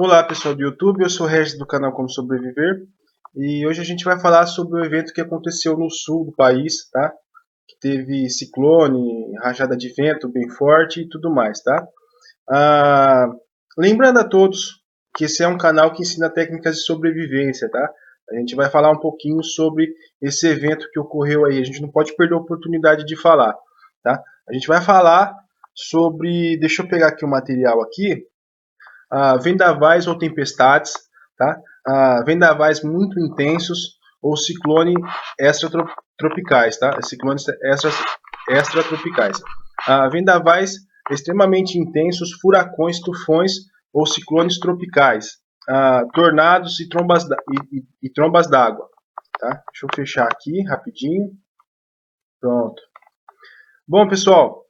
Olá pessoal do YouTube, eu sou o Regis do canal Como Sobreviver e hoje a gente vai falar sobre o evento que aconteceu no sul do país, tá? Que teve ciclone, rajada de vento bem forte e tudo mais, tá? Ah, lembrando a todos que esse é um canal que ensina técnicas de sobrevivência, tá? A gente vai falar um pouquinho sobre esse evento que ocorreu aí, a gente não pode perder a oportunidade de falar, tá? A gente vai falar sobre, deixa eu pegar aqui o material aqui, vendavais ou tempestades, tá? Vendavais muito intensos ou ciclones extratropicais, tá? Ciclones extratropicais. Vendavais extremamente intensos, furacões, tufões ou ciclones tropicais, tornados e trombas d'água. Tá? Deixa eu fechar aqui rapidinho. Pronto. Bom, pessoal,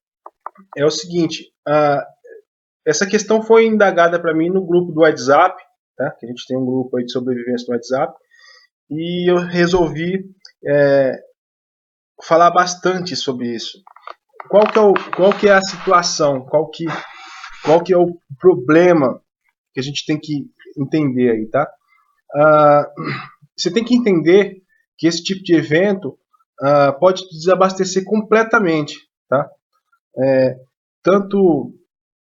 é o seguinte, essa questão foi indagada para mim no grupo do WhatsApp, tá? Que a gente tem um grupo aí de sobrevivência no WhatsApp, e eu resolvi falar bastante sobre isso. Qual que é a situação? Qual que é o problema que a gente tem que entender aí, tá? Você tem que entender que esse tipo de evento pode desabastecer completamente, tá? Tanto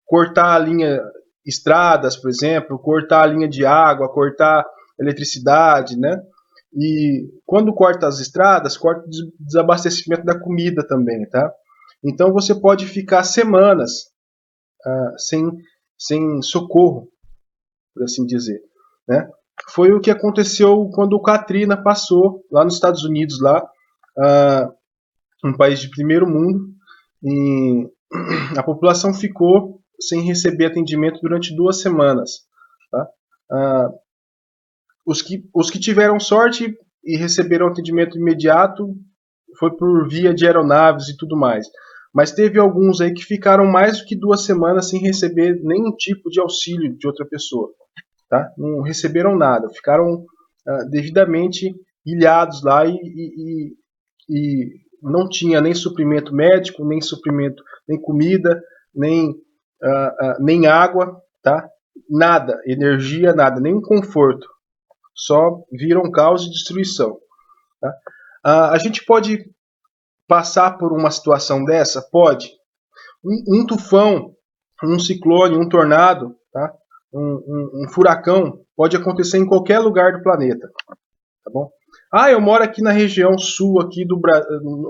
cortar a linha estradas, por exemplo, cortar a linha de água, cortar eletricidade, né? E quando corta as estradas, corta o desabastecimento da comida também, tá? Então você pode ficar semanas sem socorro, por assim dizer, né? Foi o que aconteceu quando o Katrina passou lá nos Estados Unidos, lá, um país de primeiro mundo, e a população ficou sem receber atendimento durante 2 semanas. Tá? Os que tiveram sorte e receberam atendimento imediato foi por via de aeronaves e tudo mais. Mas teve alguns aí que ficaram mais do que 2 semanas sem receber nenhum tipo de auxílio de outra pessoa. Tá? Não receberam nada, ficaram devidamente ilhados lá e não tinha nem suprimento médico, nem suprimento, nem comida, nem água, tá? Nada, energia, nada, nem um conforto. Só viram caos e destruição. Tá? A gente pode passar por uma situação dessa? Pode. Um tufão, um ciclone, um tornado, tá? Um furacão pode acontecer em qualquer lugar do planeta. Tá bom? Eu moro aqui na região sul, aqui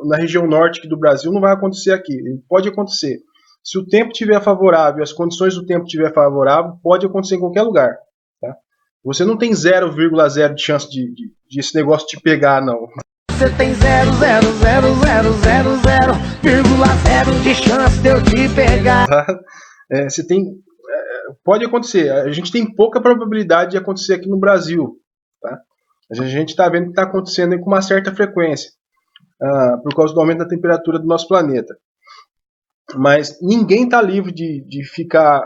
na região norte aqui do Brasil, não vai acontecer aqui. Pode acontecer. Se o tempo estiver favorável, as condições do tempo estiver favorável, pode acontecer em qualquer lugar. Tá? Você não tem 0,0 de chance de esse negócio te pegar, não. Você tem 0,00000,0 de chance de eu te pegar. Você tem, pode acontecer. A gente tem pouca probabilidade de acontecer aqui no Brasil. Tá? A gente está vendo que está acontecendo com uma certa frequência, por causa do aumento da temperatura do nosso planeta. Mas ninguém está livre de ficar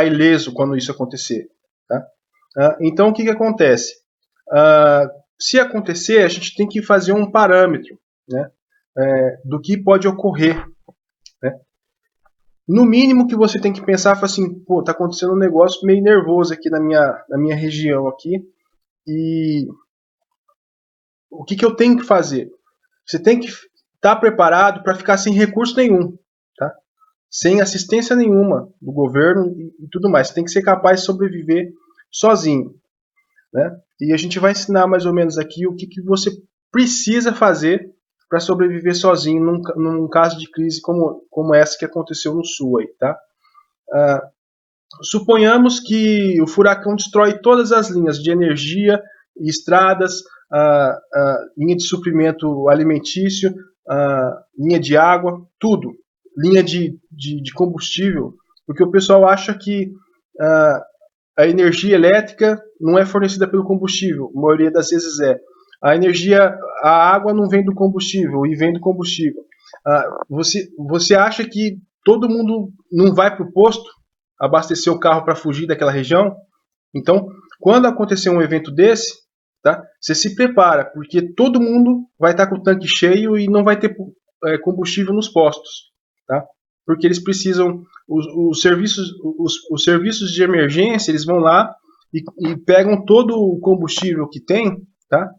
ileso quando isso acontecer. Tá? Então, o que acontece? Se acontecer, a gente tem que fazer um parâmetro, né, do que pode ocorrer. Né? No mínimo que você tem que pensar, assim, pô, tá acontecendo um negócio meio nervoso aqui na minha região aqui, e o que eu tenho que fazer? Você tem que estar preparado para ficar sem recurso nenhum, tá? Sem assistência nenhuma do governo e tudo mais. Você tem que ser capaz de sobreviver sozinho, né? E a gente vai ensinar mais ou menos aqui o que você precisa fazer para sobreviver sozinho num caso de crise como essa que aconteceu no sul aí, tá? Suponhamos que o furacão destrói todas as linhas de energia, estradas, linha de suprimento alimentício, linha de água, tudo. Linha de combustível, porque o pessoal acha que a energia elétrica não é fornecida pelo combustível, a maioria das vezes é. A água não vem do combustível, e vem do combustível. Você acha que todo mundo não vai para o posto abastecer o carro para fugir daquela região? Então, quando acontecer um evento desse, tá, você se prepara, porque todo mundo vai estar com o tanque cheio e não vai ter combustível nos postos. Tá? porque eles precisam, os serviços de emergência, eles vão lá e pegam todo o combustível que tem, tá?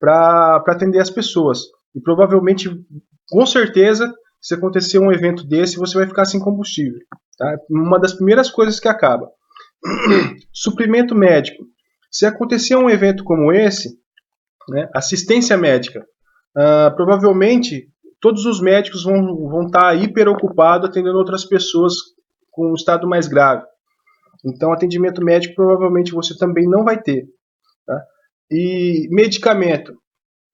Para atender as pessoas. E provavelmente, com certeza, se acontecer um evento desse, você vai ficar sem combustível. Tá? Uma das primeiras coisas que acaba. Suprimento médico. Se acontecer um evento como esse, né, assistência médica, provavelmente todos os médicos vão estar hiper ocupados atendendo outras pessoas com um estado mais grave. Então, atendimento médico provavelmente você também não vai ter. Tá? E medicamento,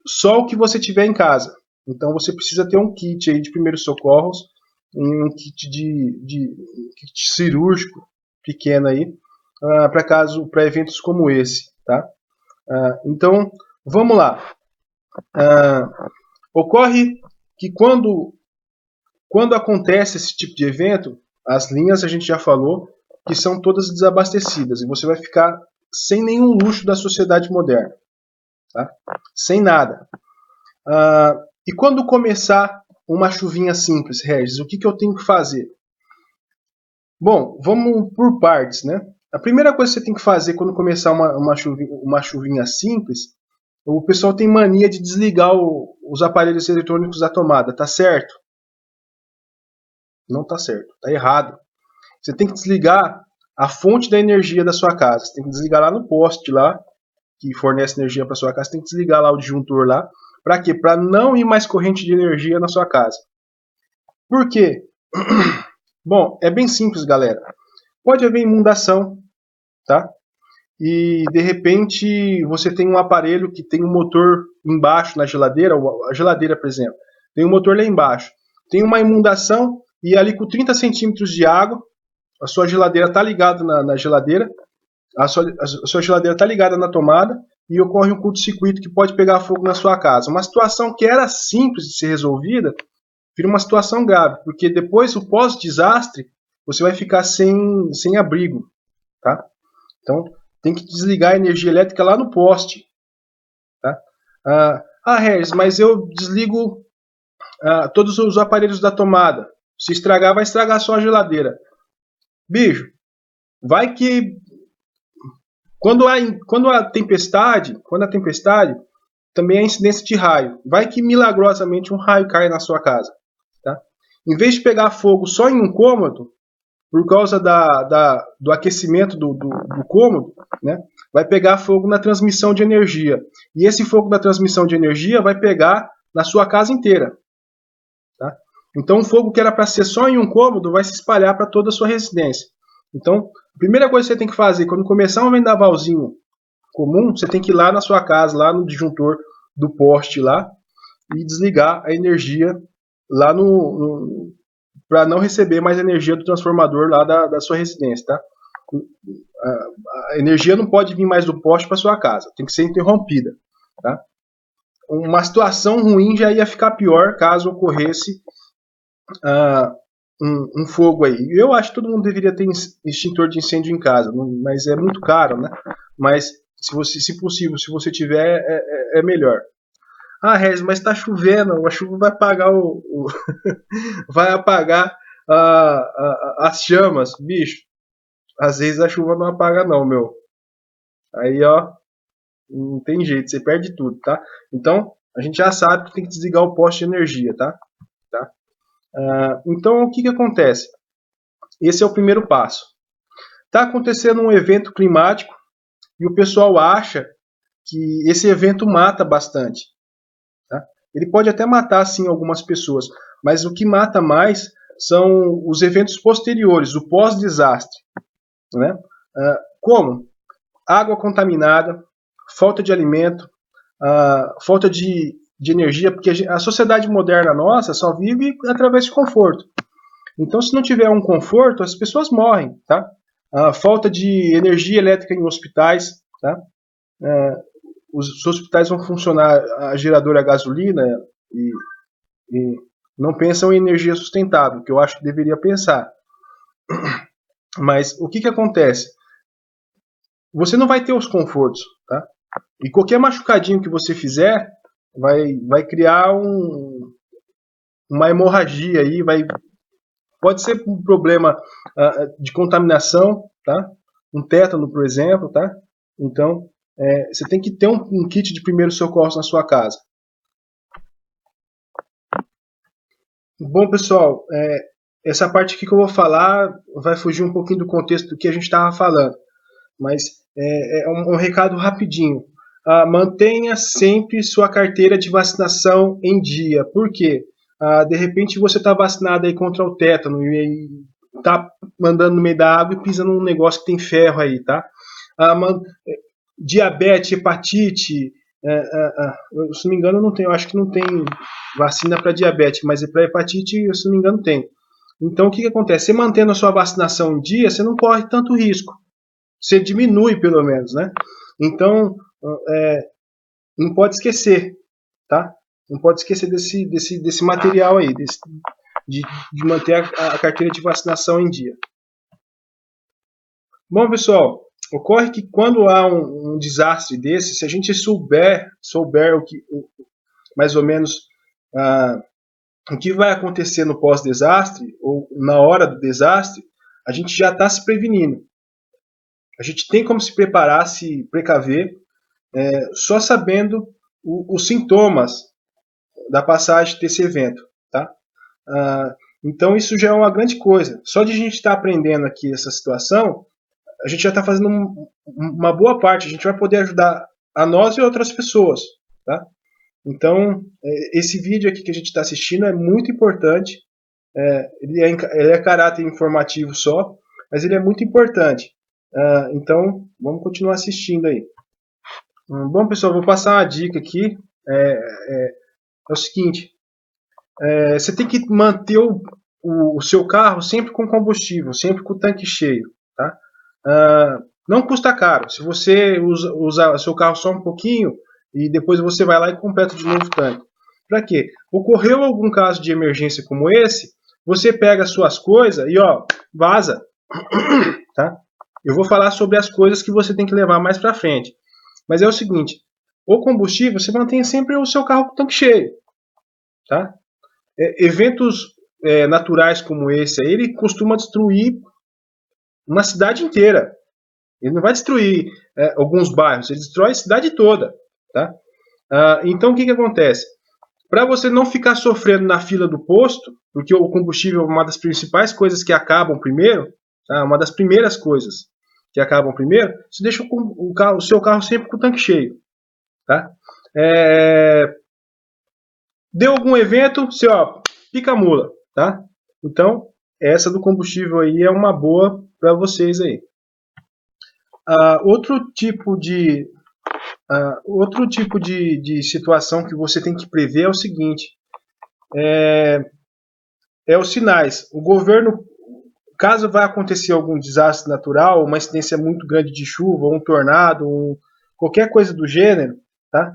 só o que você tiver em casa. Então, você precisa ter um kit aí de primeiros socorros, um kit kit cirúrgico pequeno aí, para eventos como esse. Tá? Então, vamos lá. Ocorre que quando acontece esse tipo de evento, as linhas a gente já falou que são todas desabastecidas e você vai ficar sem nenhum luxo da sociedade moderna, tá? Sem nada. E quando começar uma chuvinha simples, Regis, o que eu tenho que fazer? Bom, vamos por partes, né? A primeira coisa que você tem que fazer quando começar uma chuvinha simples, o pessoal tem mania de desligar os aparelhos eletrônicos da tomada, tá certo? Não tá certo, tá errado. Você tem que desligar a fonte da energia da sua casa. Você tem que desligar lá no poste lá, que fornece energia para sua casa. Você tem que desligar lá o disjuntor lá. Para quê? Para não ir mais corrente de energia na sua casa. Por quê? Bom, é bem simples, galera. Pode haver inundação, tá? E de repente você tem um aparelho que tem um motor embaixo na geladeira, a geladeira, por exemplo, tem um motor lá embaixo. Tem uma inundação e ali com 30 centímetros de água, a sua geladeira está ligada na geladeira, a sua geladeira está ligada na tomada e ocorre um curto-circuito que pode pegar fogo na sua casa. Uma situação que era simples de ser resolvida vira uma situação grave, porque depois, o pós-desastre, você vai ficar sem abrigo, tá? Então, tem que desligar a energia elétrica lá no poste, tá? Regis, mas eu desligo todos os aparelhos da tomada. Se estragar, vai estragar só a geladeira. Bicho, vai que quando a tempestade, também é incidência de raio. Vai que milagrosamente um raio cai na sua casa, tá? Em vez de pegar fogo só em um cômodo, por causa do aquecimento do cômodo, né, vai pegar fogo na transmissão de energia. E esse fogo da transmissão de energia vai pegar na sua casa inteira. Tá? Então, um fogo que era para ser só em um cômodo vai se espalhar para toda a sua residência. Então, a primeira coisa que você tem que fazer, quando começar um vendavalzinho comum, você tem que ir lá na sua casa, lá no disjuntor do poste lá, e desligar a energia lá para não receber mais energia do transformador lá da sua residência, tá? A energia não pode vir mais do poste para sua casa, tem que ser interrompida, tá? Uma situação ruim já ia ficar pior caso ocorresse um fogo aí. Eu acho que todo mundo deveria ter extintor de incêndio em casa, mas é muito caro, né? Mas se possível, se você tiver, é melhor. Regis, mas está chovendo, a chuva vai apagar vai apagar as chamas, bicho. Às vezes a chuva não apaga não, meu. Aí, ó, não tem jeito, você perde tudo, tá? Então, a gente já sabe que tem que desligar o poste de energia, tá? Então, o que acontece? Esse é o primeiro passo. Está acontecendo um evento climático e o pessoal acha que esse evento mata bastante. Tá? Ele pode até matar, sim, algumas pessoas, mas o que mata mais são os eventos posteriores, o pós-desastre. Né? Como? Água contaminada, falta de alimento, falta de energia, porque a sociedade moderna nossa só vive através de conforto. Então, se não tiver um conforto, as pessoas morrem, tá? Falta de energia elétrica em hospitais, tá? Os hospitais vão funcionar a geradora a gasolina e não pensam em energia sustentável, que eu acho que deveria pensar. Mas o que acontece? Você não vai ter os confortos, tá? E qualquer machucadinho que você fizer vai criar uma hemorragia aí, vai Pode ser um problema de contaminação, tá? Um tétano, por exemplo, tá? Então, você tem que ter um kit de primeiros socorros na sua casa. Bom, pessoal, essa parte aqui que eu vou falar vai fugir um pouquinho do contexto do que a gente estava falando, mas é um recado rapidinho. Mantenha sempre sua carteira de vacinação em dia. Por quê? De repente você está vacinado aí contra o tétano e está andando no meio da água e pisa num negócio que tem ferro aí, tá? Diabetes, hepatite, se não me engano não tem, eu acho que não tem vacina para diabetes, mas para hepatite, se não me engano, tem. Então o que acontece? Você mantendo a sua vacinação em dia, você não corre tanto risco. Você diminui pelo menos, né? Então, não pode esquecer, tá? Não pode esquecer desse material aí, de manter a carteira de vacinação em dia. Bom, pessoal, ocorre que quando há um desastre desse, se a gente souber mais ou menos o que vai acontecer no pós-desastre, ou na hora do desastre, a gente já está se prevenindo. A gente tem como se preparar, se precaver, só sabendo os sintomas da passagem desse evento, tá? Então isso já é uma grande coisa. Só de a gente estar aprendendo aqui essa situação, a gente já está fazendo uma boa parte. A gente vai poder ajudar a nós e outras pessoas, tá? Então esse vídeo aqui que a gente está assistindo é muito importante. Ele é caráter informativo só, mas ele é muito importante. Então vamos continuar assistindo aí. Bom, pessoal, vou passar uma dica aqui. É o seguinte: você tem que manter o seu carro sempre com combustível, sempre com o tanque cheio, tá? Não custa caro. Se você usa o seu carro só um pouquinho e depois você vai lá e completa de novo o tanque. Para quê? Ocorreu algum caso de emergência como esse, você pega as suas coisas e vaza, tá? Eu vou falar sobre as coisas que você tem que levar mais para frente. Mas é o seguinte: o combustível, você mantém sempre o seu carro com o tanque cheio, tá? Eventos naturais como esse, ele costuma destruir uma cidade inteira. Ele não vai destruir alguns bairros, ele destrói a cidade toda, tá? Então o que acontece? Para você não ficar sofrendo na fila do posto, porque o combustível é uma das principais coisas que acabam primeiro, tá? Uma das primeiras coisas que acabam primeiro, você deixa o seu carro sempre com o tanque cheio, tá? Deu algum evento, você pica a mula, tá? Então, essa do combustível aí é uma boa para vocês aí. Outro tipo de situação que você tem que prever é o seguinte: os sinais. O governo, caso vai acontecer algum desastre natural, uma incidência muito grande de chuva, um tornado, qualquer coisa do gênero, tá?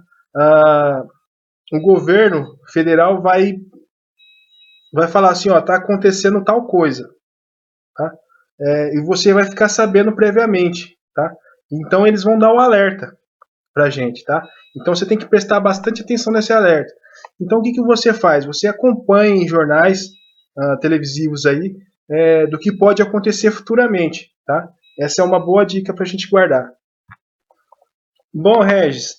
O governo federal vai falar assim, tá acontecendo tal coisa, tá? E você vai ficar sabendo previamente, tá? Então eles vão dar o alerta pra gente, tá? Então você tem que prestar bastante atenção nesse alerta. Então o que você faz? Você acompanha em jornais televisivos aí do que pode acontecer futuramente, tá? Essa é uma boa dica pra gente guardar. Bom, Regis,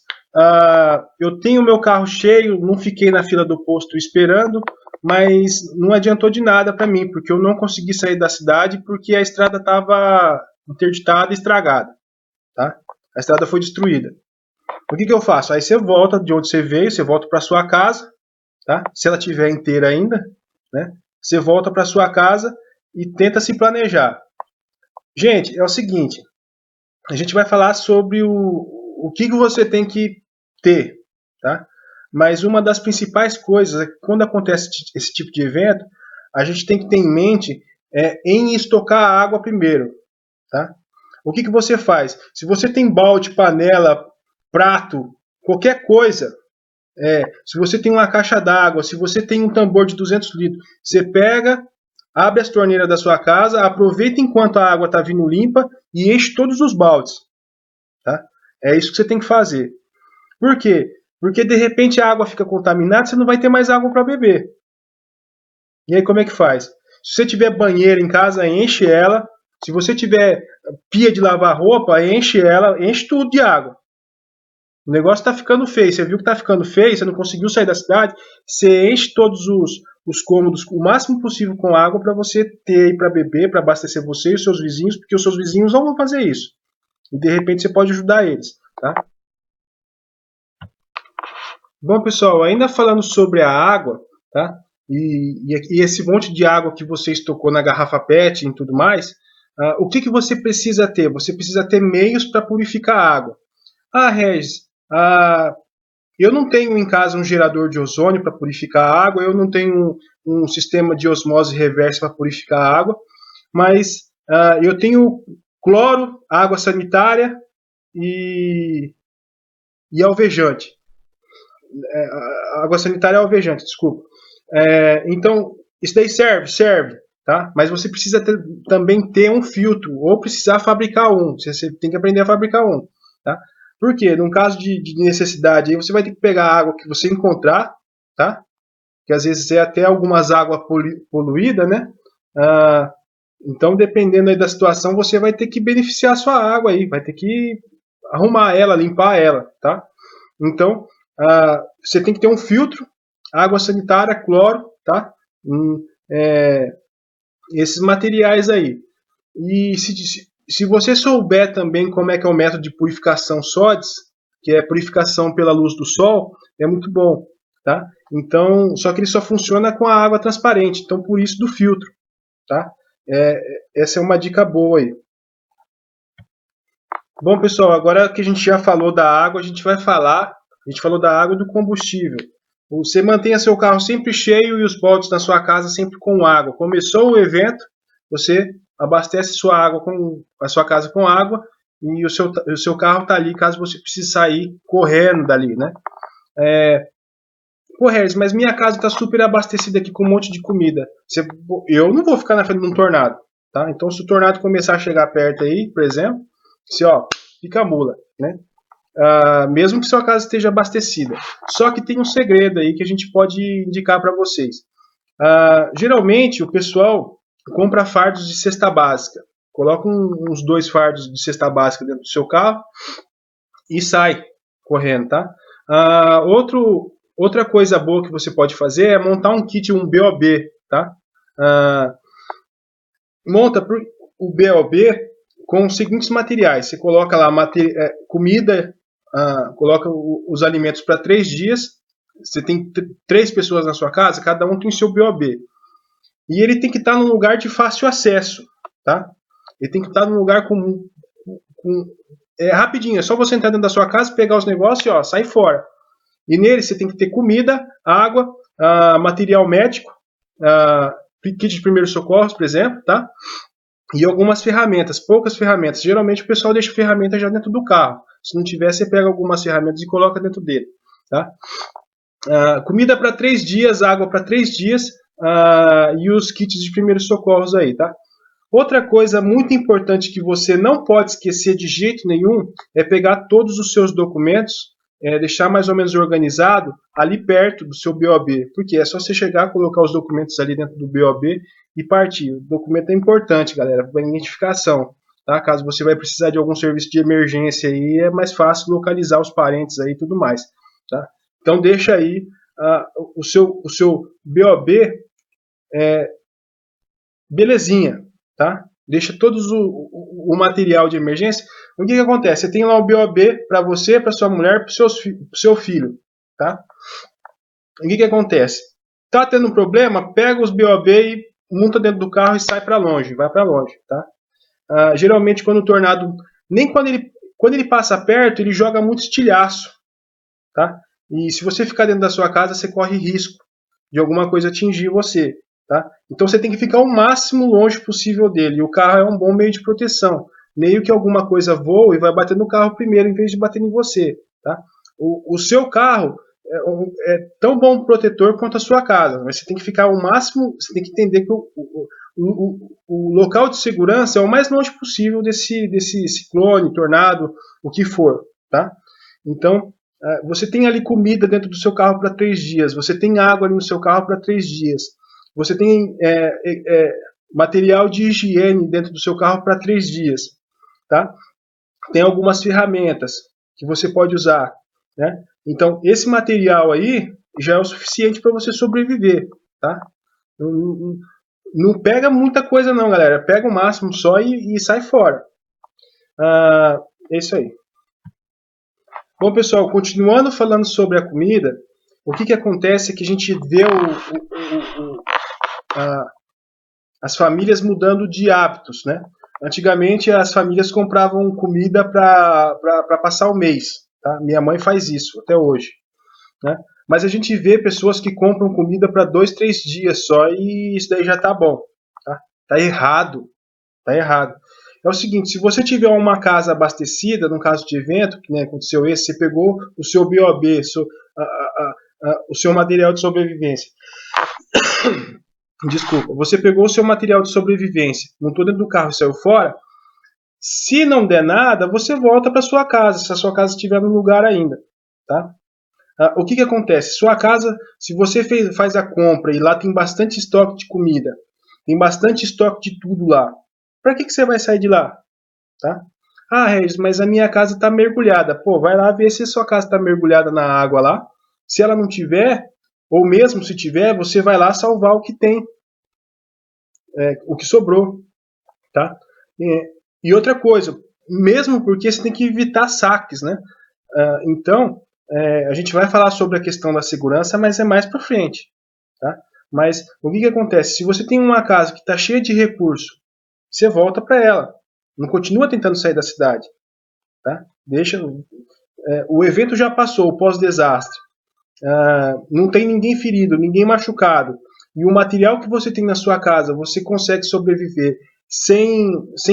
eu tenho meu carro cheio, não fiquei na fila do posto esperando, mas não adiantou de nada para mim, porque eu não consegui sair da cidade porque a estrada estava interditada e estragada, tá? A estrada foi destruída. O que eu faço? Aí você volta de onde você veio, você volta para sua casa, tá? Se ela estiver inteira ainda, né? Você volta para sua casa e tenta se planejar. Gente, é o seguinte, a gente vai falar sobre o que você tem que ter, tá? Mas uma das principais coisas é que quando acontece esse tipo de evento, a gente tem que ter em mente em estocar a água primeiro, tá? O que você faz? Se você tem balde, panela, prato, qualquer coisa, se você tem uma caixa d'água, se você tem um tambor de 200 litros, você pega, abre as torneiras da sua casa, aproveita enquanto a água está vindo limpa e enche todos os baldes, tá? É isso que você tem que fazer. Por quê? Porque de repente a água fica contaminada, você não vai ter mais água para beber. E aí como é que faz? Se você tiver banheira em casa, enche ela. Se você tiver pia de lavar roupa, enche ela, enche tudo de água. O negócio está ficando feio. Você viu que está ficando feio, você não conseguiu sair da cidade, você enche todos os cômodos o máximo possível com água para você ter aí para beber, para abastecer você e os seus vizinhos, porque os seus vizinhos não vão fazer isso. E de repente você pode ajudar eles, tá? Bom, pessoal, ainda falando sobre a água, tá? E esse monte de água que você estocou na garrafa PET e tudo mais, o que você precisa ter? Você precisa ter meios para purificar a água. Ah, Regis, eu não tenho em casa um gerador de ozônio para purificar a água, eu não tenho um sistema de osmose reversa para purificar a água, mas eu tenho cloro, água sanitária e alvejante. Água sanitária é alvejante, desculpa. Então, isso daí serve, tá? Mas você precisa também ter um filtro, ou precisar fabricar um. Você tem que aprender a fabricar um, tá? Por quê? Num caso de necessidade, aí você vai ter que pegar a água que você encontrar, tá? Que às vezes é até algumas águas poluídas, né? Então, dependendo aí da situação, você vai ter que beneficiar a sua água aí, vai ter que arrumar ela, limpar ela, tá? Então, você tem que ter um filtro, água sanitária, cloro, tá? Esses materiais aí. E se você souber também como é que é o método de purificação SODES, que é purificação pela luz do sol, é muito bom, tá? Então, só que ele só funciona com a água transparente, então por isso do filtro, tá? Essa é uma dica boa aí. Bom, pessoal, agora que a gente já falou da água, a gente falou da água e do combustível. Você mantenha seu carro sempre cheio e os baldes na sua casa sempre com água. Começou o evento, você abastece a sua casa com água e o seu carro está ali caso você precise sair correndo dali, né? Pô, Harris, mas minha casa está super abastecida aqui com um monte de comida. Eu não vou ficar na frente de um tornado, tá? Então, se o tornado começar a chegar perto aí, por exemplo, fica a mula, né? Mesmo que sua casa esteja abastecida. Só que tem um segredo aí que a gente pode indicar para vocês. Geralmente, o pessoal compra fardos de cesta básica. Coloca uns 2 fardos de cesta básica dentro do seu carro e sai correndo, tá? Outra coisa boa que você pode fazer é montar um kit, um BOB, tá? Monta o BOB com os seguintes materiais. Você coloca lá comida, coloca os alimentos para 3 dias. Você tem 3 pessoas na sua casa, cada um tem seu BOB. E ele tem que estar num lugar de fácil acesso, tá? Ele tem que estar num lugar rapidinho, é só você entrar dentro da sua casa, pegar os negócios e sai fora. E nele você tem que ter comida, água, material médico, kit de primeiros socorros, por exemplo, tá? E algumas ferramentas, poucas ferramentas. Geralmente o pessoal deixa ferramenta já dentro do carro. Se não tiver, você pega algumas ferramentas e coloca dentro dele, tá? Comida para 3 dias, água para 3 dias e os kits de primeiros socorros aí, tá? Outra coisa muito importante que você não pode esquecer de jeito nenhum é pegar todos os seus documentos, deixar mais ou menos organizado ali perto do seu BOB, porque é só você chegar, colocar os documentos ali dentro do BOB e partir. O documento é importante, galera, para identificação, tá? Caso você vai precisar de algum serviço de emergência aí, é mais fácil localizar os parentes aí e tudo mais, tá? Então deixa aí o seu BOB belezinha, tá? Deixa todos o material de emergência. O que acontece? Você tem lá o BOB para você, para sua mulher, para o seu filho, tá? O que acontece? Tá tendo um problema? Pega os BOB e monta dentro do carro e sai para longe, vai para longe, tá? Geralmente quando o tornado, nem quando ele passa perto, ele joga muito estilhaço, tá? E se você ficar dentro da sua casa, você corre risco de alguma coisa atingir você, tá? Então você tem que ficar o máximo longe possível dele. E o carro é um bom meio de proteção. Meio que alguma coisa voa e vai bater no carro primeiro em vez de bater em você, tá? O seu carro é tão bom protetor quanto a sua casa, mas você tem que ficar o máximo, você tem que entender que o local de segurança é o mais longe possível desse ciclone, tornado, o que for, tá? Então, você tem ali comida dentro do seu carro para 3 dias, você tem água ali no seu carro para 3 dias. Você tem material de higiene dentro do seu carro para 3 dias, tá? Tem algumas ferramentas que você pode usar, né? Então, esse material aí já é o suficiente para você sobreviver, tá? Não pega muita coisa não, galera. Pega o máximo só e sai fora. É isso aí. Bom, pessoal, continuando falando sobre a comida, o que acontece é que a gente vê as famílias mudando de hábitos, né? Antigamente as famílias compravam comida para passar o mês, tá? Minha mãe faz isso até hoje, né? Mas a gente vê pessoas que compram comida para 2, 3 dias só e isso daí já tá bom, tá? Tá errado, tá errado. É o seguinte, se você tiver uma casa abastecida, num caso de evento, que nem aconteceu esse, você pegou o seu BOB, o seu material de sobrevivência. Desculpa, você pegou o seu material de sobrevivência, montou dentro do carro e saiu fora. Se não der nada, você volta para sua casa, se a sua casa estiver no lugar ainda, tá? O que acontece? Sua casa, se você faz a compra e lá tem bastante estoque de comida, tem bastante estoque de tudo lá, para que você vai sair de lá, tá? Ah, Regis, mas a minha casa está mergulhada. Pô, vai lá ver se a sua casa está mergulhada na água lá. Se ela não tiver, ou mesmo se tiver, você vai lá salvar o que tem, o que sobrou, tá? E outra coisa, mesmo porque você tem que evitar saques, né? Então, a gente vai falar sobre a questão da segurança, mas é mais para frente, tá? Mas o que acontece? Se você tem uma casa que está cheia de recurso, você volta para ela. Não continua tentando sair da cidade, tá? Deixa. O evento já passou, o pós-desastre. Não tem ninguém ferido, ninguém machucado. E o material que você tem na sua casa, você consegue sobreviver sem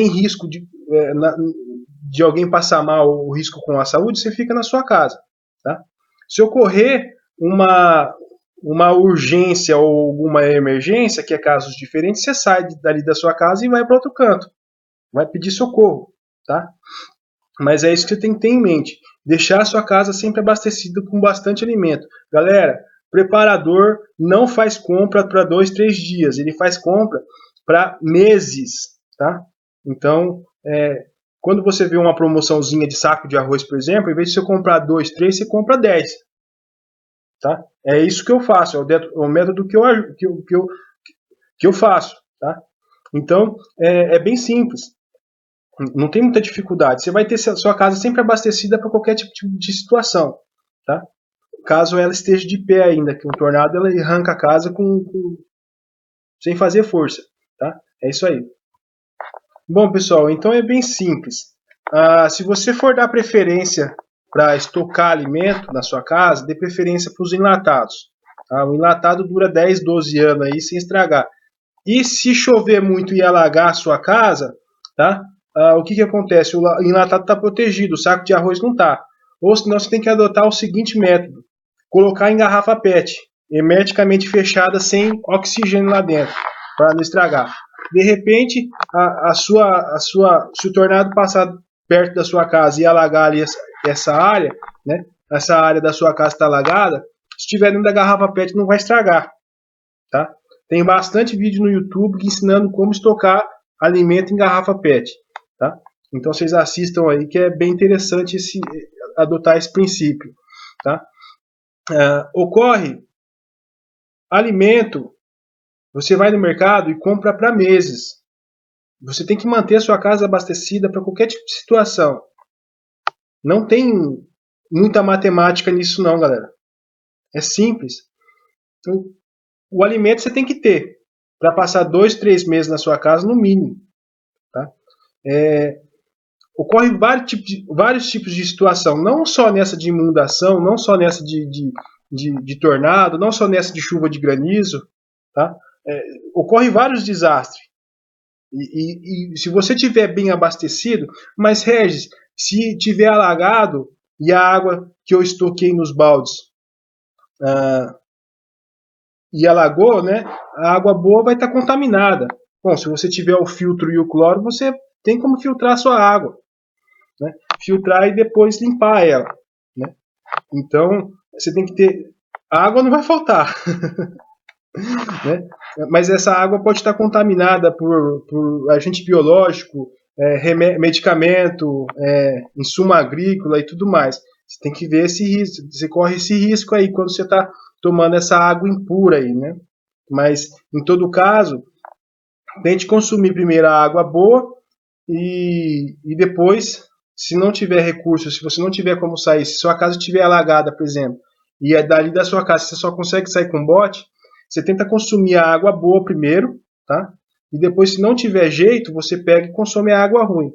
risco de alguém passar mal, o risco com a saúde, você fica na sua casa, tá? Se ocorrer uma urgência ou alguma emergência, que é casos diferentes, você sai dali da sua casa e vai para outro canto, vai pedir socorro, tá? Mas é isso que você tem que ter em mente, deixar a sua casa sempre abastecida com bastante alimento. Galera, preparador não faz compra para 2, 3 dias, ele faz compra para meses, tá? Então, quando você vê uma promoçãozinha de saco de arroz, por exemplo, em vez de você comprar 2, 3, você compra 10. Tá? É isso que eu faço, é o método que eu faço. Tá? Então, é bem simples. Não tem muita dificuldade. Você vai ter sua casa sempre abastecida para qualquer tipo de situação. Tá? Caso ela esteja de pé ainda, que um tornado ela arranca a casa sem fazer força. Tá? É isso aí. Bom, pessoal, então é bem simples. Se você for dar preferência para estocar alimento na sua casa, dê preferência para os enlatados. Tá? O enlatado dura 10, 12 anos aí sem estragar. E se chover muito e alagar a sua casa, tá? O que acontece? O enlatado está protegido, o saco de arroz não está. Ou senão você tem que adotar o seguinte método: colocar em garrafa PET, hermeticamente fechada, sem oxigênio lá dentro, para não estragar. De repente, se o tornado passar perto da sua casa e alagar ali essa área, né? Essa área da sua casa está alagada, se estiver dentro da garrafa PET não vai estragar, tá? Tem bastante vídeo no YouTube ensinando como estocar alimento em garrafa PET, tá? Então vocês assistam aí que é bem interessante adotar esse princípio, tá? Ocorre alimento, você vai no mercado e compra para meses. Você tem que manter a sua casa abastecida para qualquer tipo de situação. Não tem muita matemática nisso não, galera. É simples. Então, o alimento você tem que ter para passar 2, 3 meses na sua casa no mínimo. Tá? Ocorre vários tipos de situação, não só nessa de inundação, não só nessa de tornado, não só nessa de chuva de granizo, tá? Ocorre vários desastres. E se você tiver bem abastecido, mas Regis, se tiver alagado e a água que eu estoquei nos baldes e alagou, né, a água boa vai estar contaminada. Bom, se você tiver o filtro e o cloro, você tem como filtrar a sua água, né? Filtrar e depois limpar ela, né? Então, você tem que ter... A água não vai faltar. né? Mas essa água pode estar contaminada por agente biológico, medicamento, insumo agrícola e tudo mais. Você tem que ver esse risco, você corre esse risco aí quando você está tomando essa água impura aí, né? Mas, em todo caso, tente consumir primeiro a água boa e depois, se não tiver recurso, se você não tiver como sair, se sua casa estiver alagada, por exemplo, e dali da sua casa você só consegue sair com bote, você tenta consumir a água boa primeiro, tá? E depois, se não tiver jeito, você pega e consome a água ruim.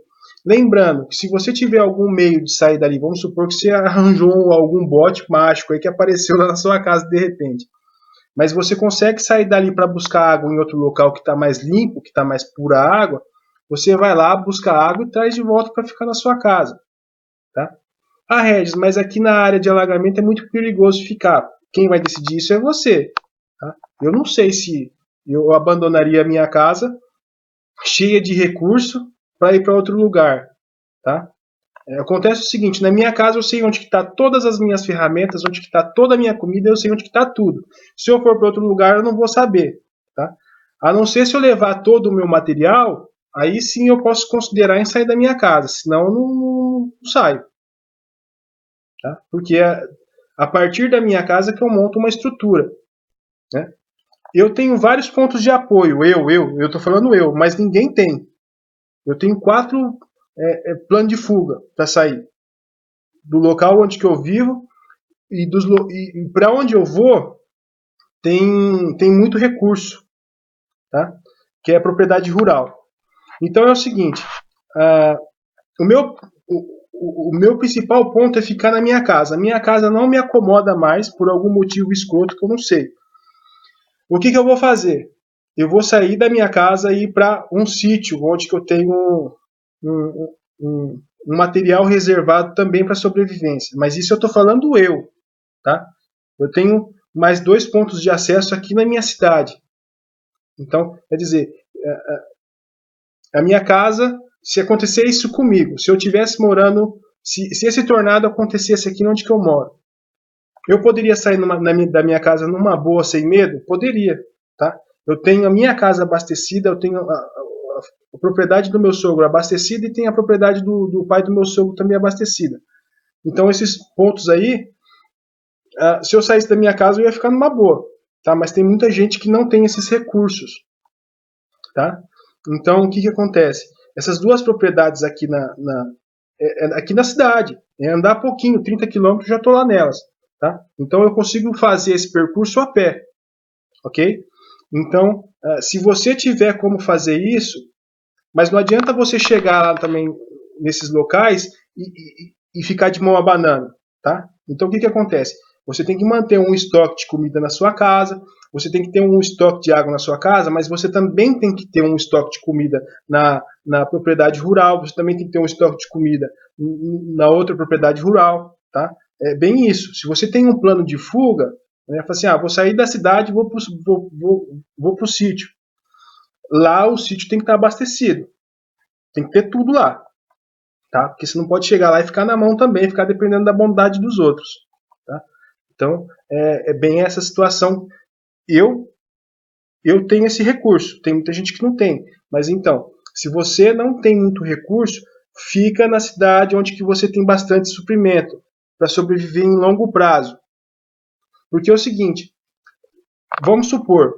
Lembrando que se você tiver algum meio de sair dali, vamos supor que você arranjou algum bote mágico aí que apareceu lá na sua casa de repente, mas você consegue sair dali para buscar água em outro local que está mais limpo, que está mais pura a água, você vai lá, busca água e traz de volta para ficar na sua casa. Tá? Ah, Regis, mas aqui na área de alagamento é muito perigoso ficar. Quem vai decidir isso é você. Tá? Eu não sei se eu abandonaria a minha casa cheia de recurso para ir para outro lugar. Tá? Acontece o seguinte, na minha casa eu sei onde está todas as minhas ferramentas, onde está toda a minha comida, eu sei onde está tudo. Se eu for para outro lugar, eu não vou saber. Tá? A não ser se eu levar todo o meu material, aí sim eu posso considerar em sair da minha casa, senão eu não saio. Tá? Porque é a partir da minha casa que eu monto uma estrutura. Né? Eu tenho vários pontos de apoio, eu estou falando eu, mas ninguém tem. Eu tenho 4 planos de fuga para sair do local onde que eu vivo e para onde eu vou tem muito recurso, tá? Que é propriedade rural. Então é o seguinte, o meu principal ponto é ficar na minha casa. A minha casa não me acomoda mais por algum motivo escroto que eu não sei. O que eu vou fazer? Eu vou sair da minha casa e ir para um sítio onde que eu tenho um material reservado também para sobrevivência. Mas isso eu estou falando eu, tá? Eu tenho mais 2 pontos de acesso aqui na minha cidade. Então, quer dizer, a minha casa, se acontecer isso comigo, se eu estivesse morando, se esse tornado acontecesse aqui onde que eu moro, eu poderia sair da minha casa numa boa, sem medo? Poderia, tá? Eu tenho a minha casa abastecida, eu tenho a propriedade do meu sogro abastecida e tenho a propriedade do pai do meu sogro também abastecida. Então, esses pontos aí, se eu saísse da minha casa, eu ia ficar numa boa, tá? Mas tem muita gente que não tem esses recursos, tá? Então, o que acontece? Essas 2 propriedades aqui aqui na cidade, andar pouquinho, 30 quilômetros, já estou lá nelas, tá? Então, eu consigo fazer esse percurso a pé, ok? Então, se você tiver como fazer isso, mas não adianta você chegar lá também nesses locais e ficar de mão abanando, tá? Então, o que acontece? Você tem que manter um estoque de comida na sua casa, você tem que ter um estoque de água na sua casa, mas você também tem que ter um estoque de comida na propriedade rural, você também tem que ter um estoque de comida na outra propriedade rural, tá? É bem isso. Se você tem um plano de fuga, né, fala assim, vou sair da cidade e vou para o sítio. Lá o sítio tem que estar abastecido. Tem que ter tudo lá. Tá? Porque você não pode chegar lá e ficar na mão também, ficar dependendo da bondade dos outros. Tá? Então, é bem essa situação. Eu tenho esse recurso, tem muita gente que não tem. Mas então, se você não tem muito recurso, fica na cidade onde que você tem bastante suprimento para sobreviver em longo prazo. Porque é o seguinte, vamos supor,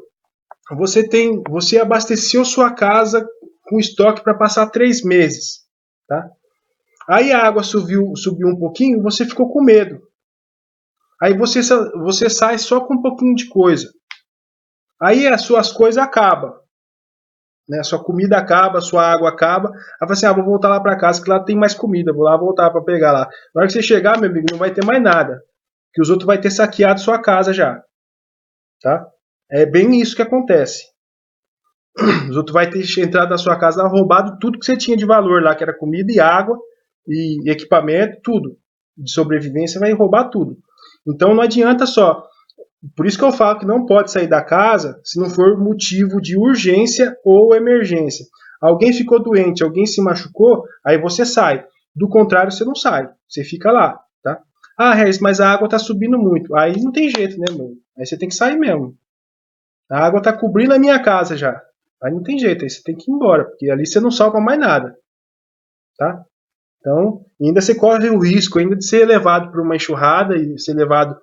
você abasteceu sua casa com estoque para passar 3 meses, tá? Aí a água subiu um pouquinho, você ficou com medo. Aí você sai só com um pouquinho de coisa. Aí as suas coisas acabam. Né? A sua comida acaba, a sua água acaba. Aí fala assim, vou voltar lá para casa, que lá tem mais comida. Vou lá voltar para pegar lá. Na hora que você chegar, meu amigo, não vai ter mais nada. Que os outros vão ter saqueado sua casa já. Tá? É bem isso que acontece. Os outros vão ter entrado na sua casa, roubado tudo que você tinha de valor lá, que era comida e água e equipamento, tudo. De sobrevivência, vai roubar tudo. Então não adianta só. Por isso que eu falo que não pode sair da casa se não for motivo de urgência ou emergência. Alguém ficou doente, alguém se machucou, aí você sai. Do contrário, você não sai. Você fica lá, tá? Regis, mas a água está subindo muito. Aí não tem jeito, né, meu? Aí você tem que sair mesmo. A água está cobrindo a minha casa já. Aí não tem jeito, aí você tem que ir embora, porque ali você não salva mais nada, tá? Então, ainda você corre o risco ainda de ser levado por uma enxurrada e ser levado,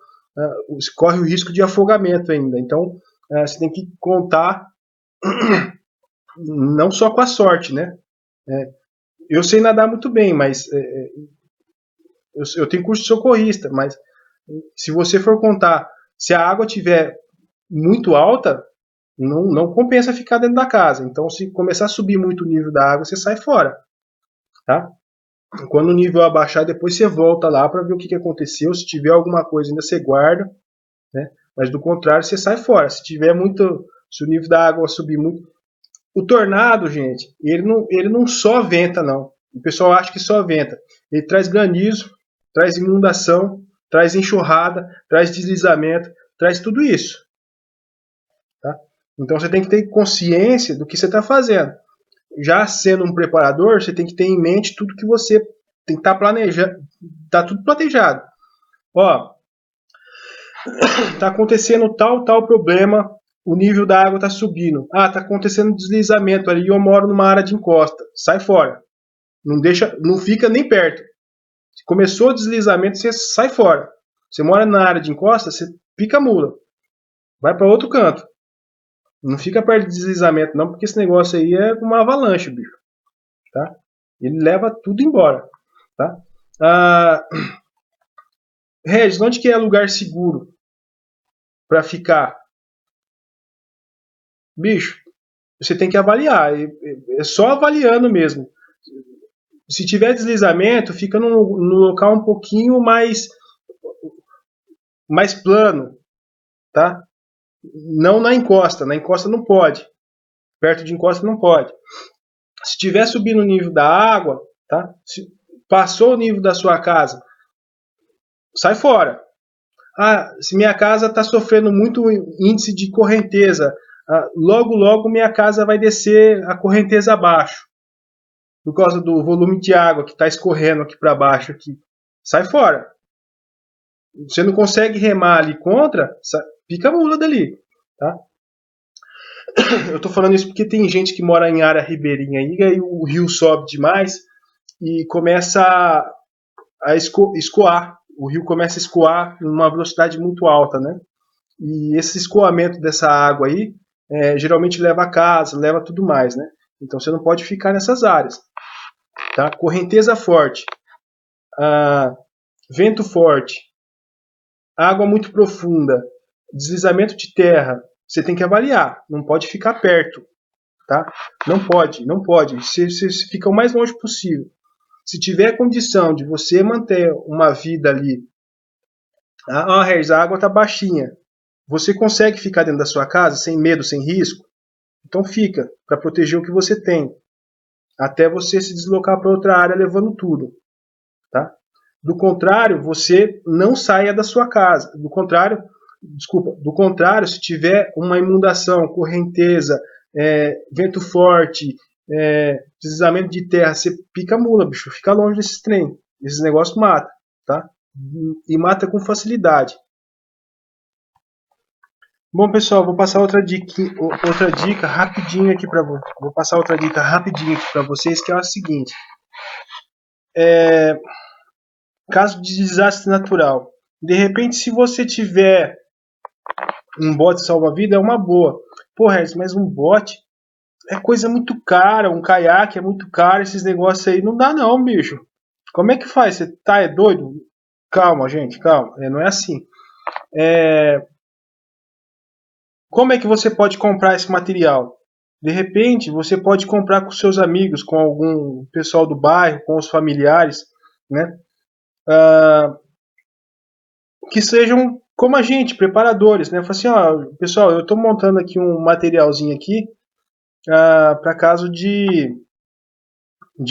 você corre o risco de afogamento ainda. Então, você tem que contar não só com a sorte, né? Eu sei nadar muito bem, mas eu tenho curso de socorrista, mas se você for contar, se a água tiver muito alta, não compensa ficar dentro da casa. Então, se começar a subir muito o nível da água, você sai fora, tá? Quando o nível abaixar, depois você volta lá para ver o que aconteceu. Se tiver alguma coisa, ainda você guarda, né? Mas do contrário, você sai fora. Se tiver muito, se o nível da água subir muito, o tornado, gente, ele não só venta, não. O pessoal acha que só venta. Ele traz granizo, traz inundação, traz enxurrada, traz deslizamento, traz tudo isso. Tá? Então você tem que ter consciência do que você está fazendo. Já sendo um preparador, você tem que ter em mente tudo que você tem que estar planejando. Está tudo planejado. Ó, está acontecendo tal problema, o nível da água está subindo. Ah, está acontecendo deslizamento ali, eu moro numa área de encosta. Sai fora. Não fica nem perto. Se começou o deslizamento, você sai fora. Você mora na área de encosta, você pica a mula. Vai para outro canto. Não fica perto de deslizamento, não, porque esse negócio aí é uma avalanche, bicho. Tá? Ele leva tudo embora. Tá? Regis, onde que é lugar seguro para ficar? Bicho, você tem que avaliar. É só avaliando mesmo. Se tiver deslizamento, fica no local um pouquinho mais plano, tá? Não na encosta. Na encosta não pode. Perto de encosta não pode. Se estiver subindo o nível da água, tá? Se passou o nível da sua casa, sai fora. Ah, se minha casa está sofrendo muito índice de correnteza, logo minha casa vai descer a correnteza abaixo, por causa do volume de água que está escorrendo aqui para baixo. Aqui. Sai fora. Você não consegue remar ali contra, pica a mula dali. Tá? Eu estou falando isso porque tem gente que mora em área ribeirinha aí, e o rio sobe demais e começa a escoar. O rio começa a escoar numa velocidade muito alta, né? E esse escoamento dessa água aí, geralmente leva a casa, leva tudo mais, né? Então você não pode ficar nessas áreas. Tá? Correnteza forte, vento forte, água muito profunda, deslizamento de terra, você tem que avaliar, não pode ficar perto. Tá? Não pode. Você fica o mais longe possível. Se tiver condição de você manter uma vida ali, Regis, a água está baixinha, você consegue ficar dentro da sua casa sem medo, sem risco? Então fica, para proteger o que você tem, até você se deslocar para outra área levando tudo. Tá? Do contrário, você não saia da sua casa. Do contrário, se tiver uma inundação, correnteza, vento forte, deslizamento de terra, você pica a mula, bicho, fica longe desses trem. Esses negócios matam, tá? E mata com facilidade. Bom, pessoal, vou passar outra dica rapidinho aqui para vocês. Vou passar outra dica rapidinho aqui para vocês, que é a seguinte: caso de desastre natural. De repente, se você tiver um bote salva-vida, é uma boa. Pô, Regis, mas um bote é coisa muito cara, um caiaque é muito caro, esses negócios aí não dá não, bicho. Como é que faz? Você tá doido? Calma, gente, calma. Não é assim. Como é que você pode comprar esse material? De repente, você pode comprar com seus amigos, com algum pessoal do bairro, com os familiares, né? Que sejam como a gente, preparadores, né? Fala assim, ó, pessoal, eu estou montando aqui um materialzinho aqui para caso de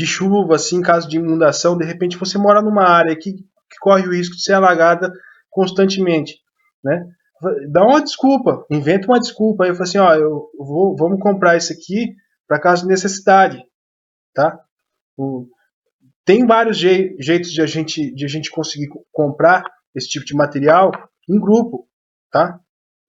chuva, assim, caso de inundação, de repente você mora numa área que corre o risco de ser alagada constantemente, né? Dá uma desculpa, inventa uma desculpa, aí eu falo assim, ó, vamos comprar isso aqui para caso de necessidade, tá? Tem vários jeitos de a gente conseguir comprar esse tipo de material em grupo, tá?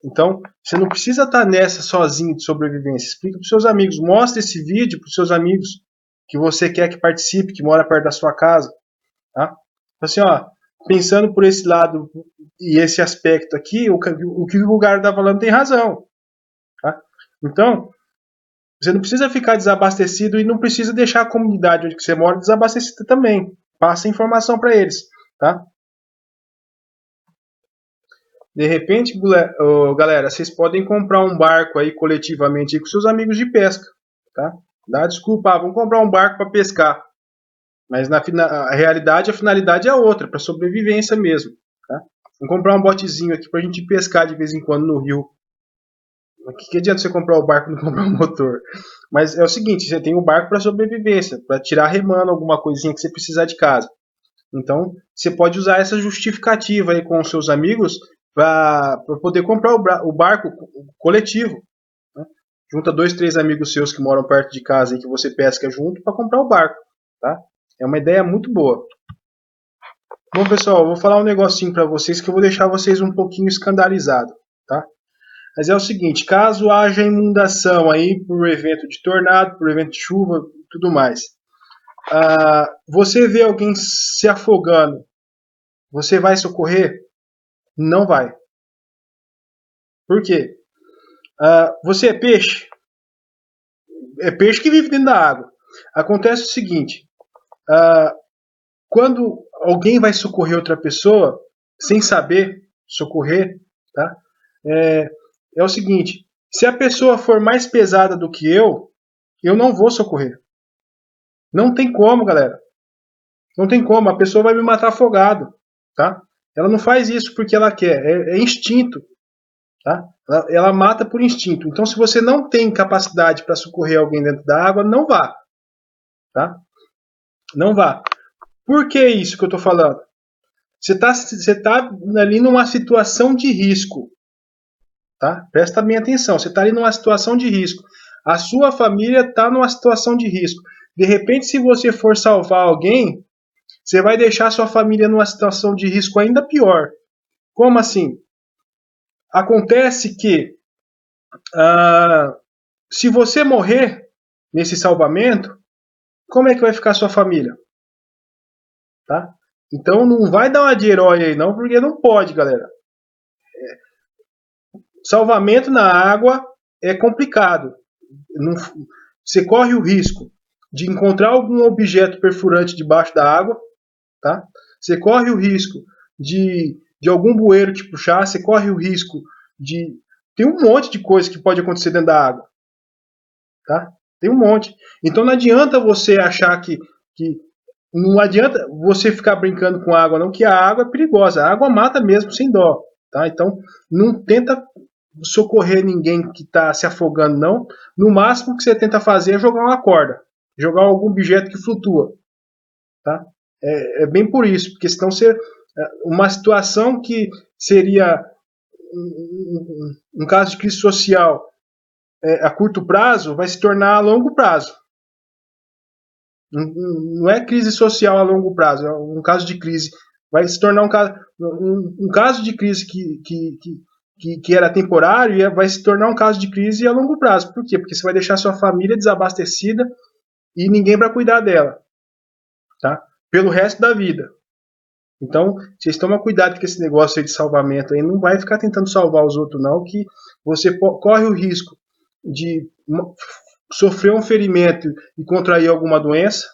Então, você não precisa estar nessa sozinho de sobrevivência. Explica para os seus amigos, mostra esse vídeo para os seus amigos que você quer que participe, que mora perto da sua casa, tá? Assim, ó, pensando por esse lado e esse aspecto aqui, o que o Gardo está falando tem razão, tá? Então, você não precisa ficar desabastecido e não precisa deixar a comunidade onde você mora desabastecida também. Passa informação para eles, tá? De repente, galera, vocês podem comprar um barco aí coletivamente aí com seus amigos de pesca, tá? Dá desculpa, vamos comprar um barco para pescar. Mas a realidade, a finalidade é outra, para sobrevivência mesmo, tá? Vamos comprar um botezinho aqui para a gente pescar de vez em quando no rio. O que adianta você comprar o barco e não comprar o motor? Mas é o seguinte, você tem o barco para sobrevivência, para tirar remando alguma coisinha que você precisar de casa. Então, você pode usar essa justificativa aí com os seus amigos para poder comprar o barco coletivo. Né? Junta 2, 3 amigos seus que moram perto de casa e que você pesca junto para comprar o barco. Tá? É uma ideia muito boa. Bom, pessoal, eu vou falar um negocinho para vocês que eu vou deixar vocês um pouquinho escandalizados. Tá? Mas é o seguinte, caso haja inundação aí por evento de tornado, por evento de chuva e tudo mais, você vê alguém se afogando, você vai socorrer? Não vai. Por quê? Você é peixe? É peixe que vive dentro da água. Acontece o seguinte, quando alguém vai socorrer outra pessoa, sem saber socorrer, tá? É o seguinte, se a pessoa for mais pesada do que eu não vou socorrer. Não tem como, galera. Não tem como, a pessoa vai me matar afogado, tá? Ela não faz isso porque ela quer, é instinto, tá? Ela mata por instinto. Então, se você não tem capacidade para socorrer alguém dentro da água, não vá, tá? Não vá. Por que isso que eu estou falando? Você tá ali numa situação de risco, tá? Presta bem atenção. Você está ali numa situação de risco. A sua família está numa situação de risco. De repente, se você for salvar alguém, você vai deixar sua família numa situação de risco ainda pior. Como assim? Acontece que se você morrer nesse salvamento, como é que vai ficar sua família? Tá? Então não vai dar uma de herói aí não, porque não pode, galera. Salvamento na água é complicado. Você corre o risco de encontrar algum objeto perfurante debaixo da água, tá? Você corre o risco de algum bueiro te puxar, você corre o risco de... Tem um monte de coisa que pode acontecer dentro da água, tá? Tem um monte. Então não adianta você achar que não adianta você ficar brincando com água, não, que a água é perigosa. A água mata mesmo, sem dó, tá? Então não tenta socorrer ninguém que está se afogando, não. No máximo que você tenta fazer é jogar uma corda, jogar algum objeto que flutua, tá? É bem por isso, porque senão você, uma situação que seria um caso de crise social a curto prazo vai se tornar a longo prazo. Não é crise social a longo prazo, é um caso de crise. Vai se tornar um caso de crise que era temporário e vai se tornar um caso de crise a longo prazo. Por quê? Porque você vai deixar sua família desabastecida e ninguém para cuidar dela, tá? Pelo resto da vida. Então, vocês tomam cuidado com esse negócio aí de salvamento aí. Não vai ficar tentando salvar os outros, não, que você corre o risco de sofrer um ferimento e contrair alguma doença,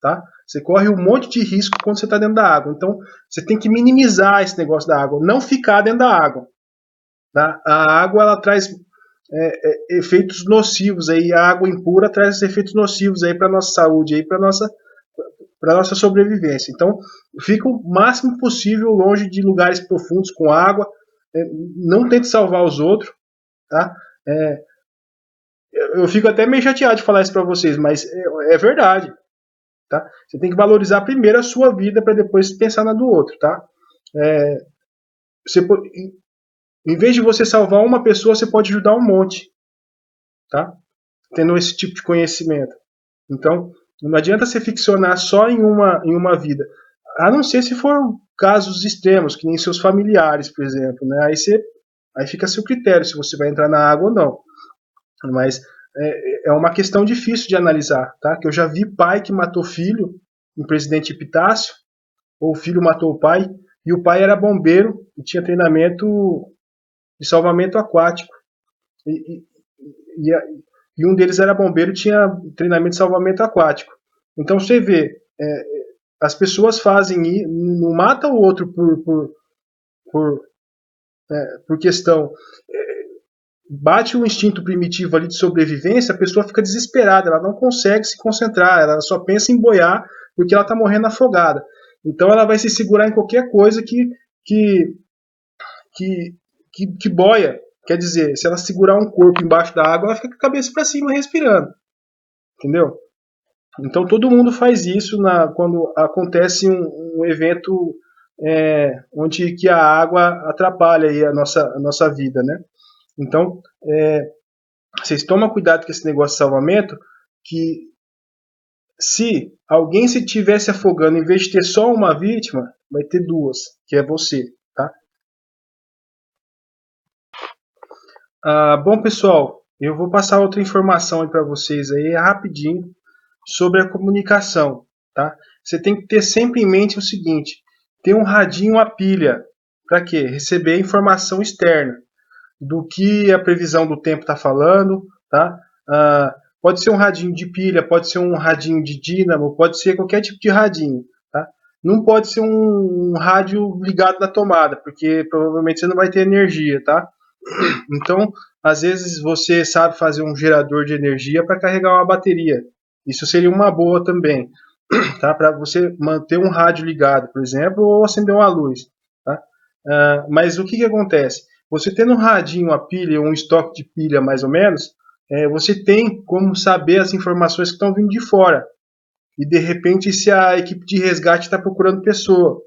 tá? Você corre um monte de risco quando você está dentro da água. Então, você tem que minimizar esse negócio da água, não ficar dentro da água. Tá? A água ela traz efeitos nocivos aí, a água impura traz efeitos nocivos aí para nossa saúde, aí para nossa sobrevivência. Então, fica o máximo possível longe de lugares profundos com água. Não tente salvar os outros, tá? Eu fico até meio chateado de falar isso para vocês, mas é verdade. Tá? Você tem que valorizar primeiro a sua vida para depois pensar na do outro. Tá? Em vez de você salvar uma pessoa, você pode ajudar um monte. Tá? Tendo esse tipo de conhecimento. Então, não adianta você ficcionar só em uma vida. A não ser se for casos extremos, que nem seus familiares, por exemplo. Né? Aí você Aí fica a seu critério se você vai entrar na água ou não. Mas é uma questão difícil de analisar, tá? Que eu já vi pai que matou filho em Presidente Epitácio, ou o filho matou o pai, e o pai era bombeiro e tinha treinamento de salvamento aquático. E, e, e um deles era bombeiro e tinha treinamento de salvamento aquático. Então você vê, as pessoas fazem, não mata o outro por questão. Bate o instinto primitivo ali de sobrevivência, a pessoa fica desesperada, ela não consegue se concentrar, ela só pensa em boiar porque ela está morrendo afogada. Então ela vai se segurar em qualquer coisa que, que boia. Quer dizer, se ela segurar um corpo embaixo da água, ela fica com a cabeça para cima respirando. Entendeu? Então todo mundo faz isso quando acontece um evento onde que a água atrapalha aí a nossa vida, né? Então, vocês tomam cuidado com esse negócio de salvamento, que se alguém se tivesse afogando, em vez de ter só uma vítima, vai ter duas, que é você, tá? Bom, pessoal, eu vou passar outra informação aí para vocês aí rapidinho sobre a comunicação, tá? Você tem que ter sempre em mente o seguinte: ter um radinho a pilha, para quê? Receber informação externa do que a previsão do tempo está falando, tá? Pode ser um radinho de pilha, pode ser um radinho de dínamo, pode ser qualquer tipo de radinho, tá? Não pode ser um rádio ligado na tomada, porque provavelmente você não vai ter energia, tá? Então, às vezes você sabe fazer um gerador de energia para carregar uma bateria. Isso seria uma boa também, tá? Para você manter um rádio ligado, por exemplo, ou acender uma luz, tá? Mas o que acontece? Você tendo um radinho a pilha, um estoque de pilha mais ou menos, você tem como saber as informações que estão vindo de fora. E de repente, se a equipe de resgate está procurando pessoa,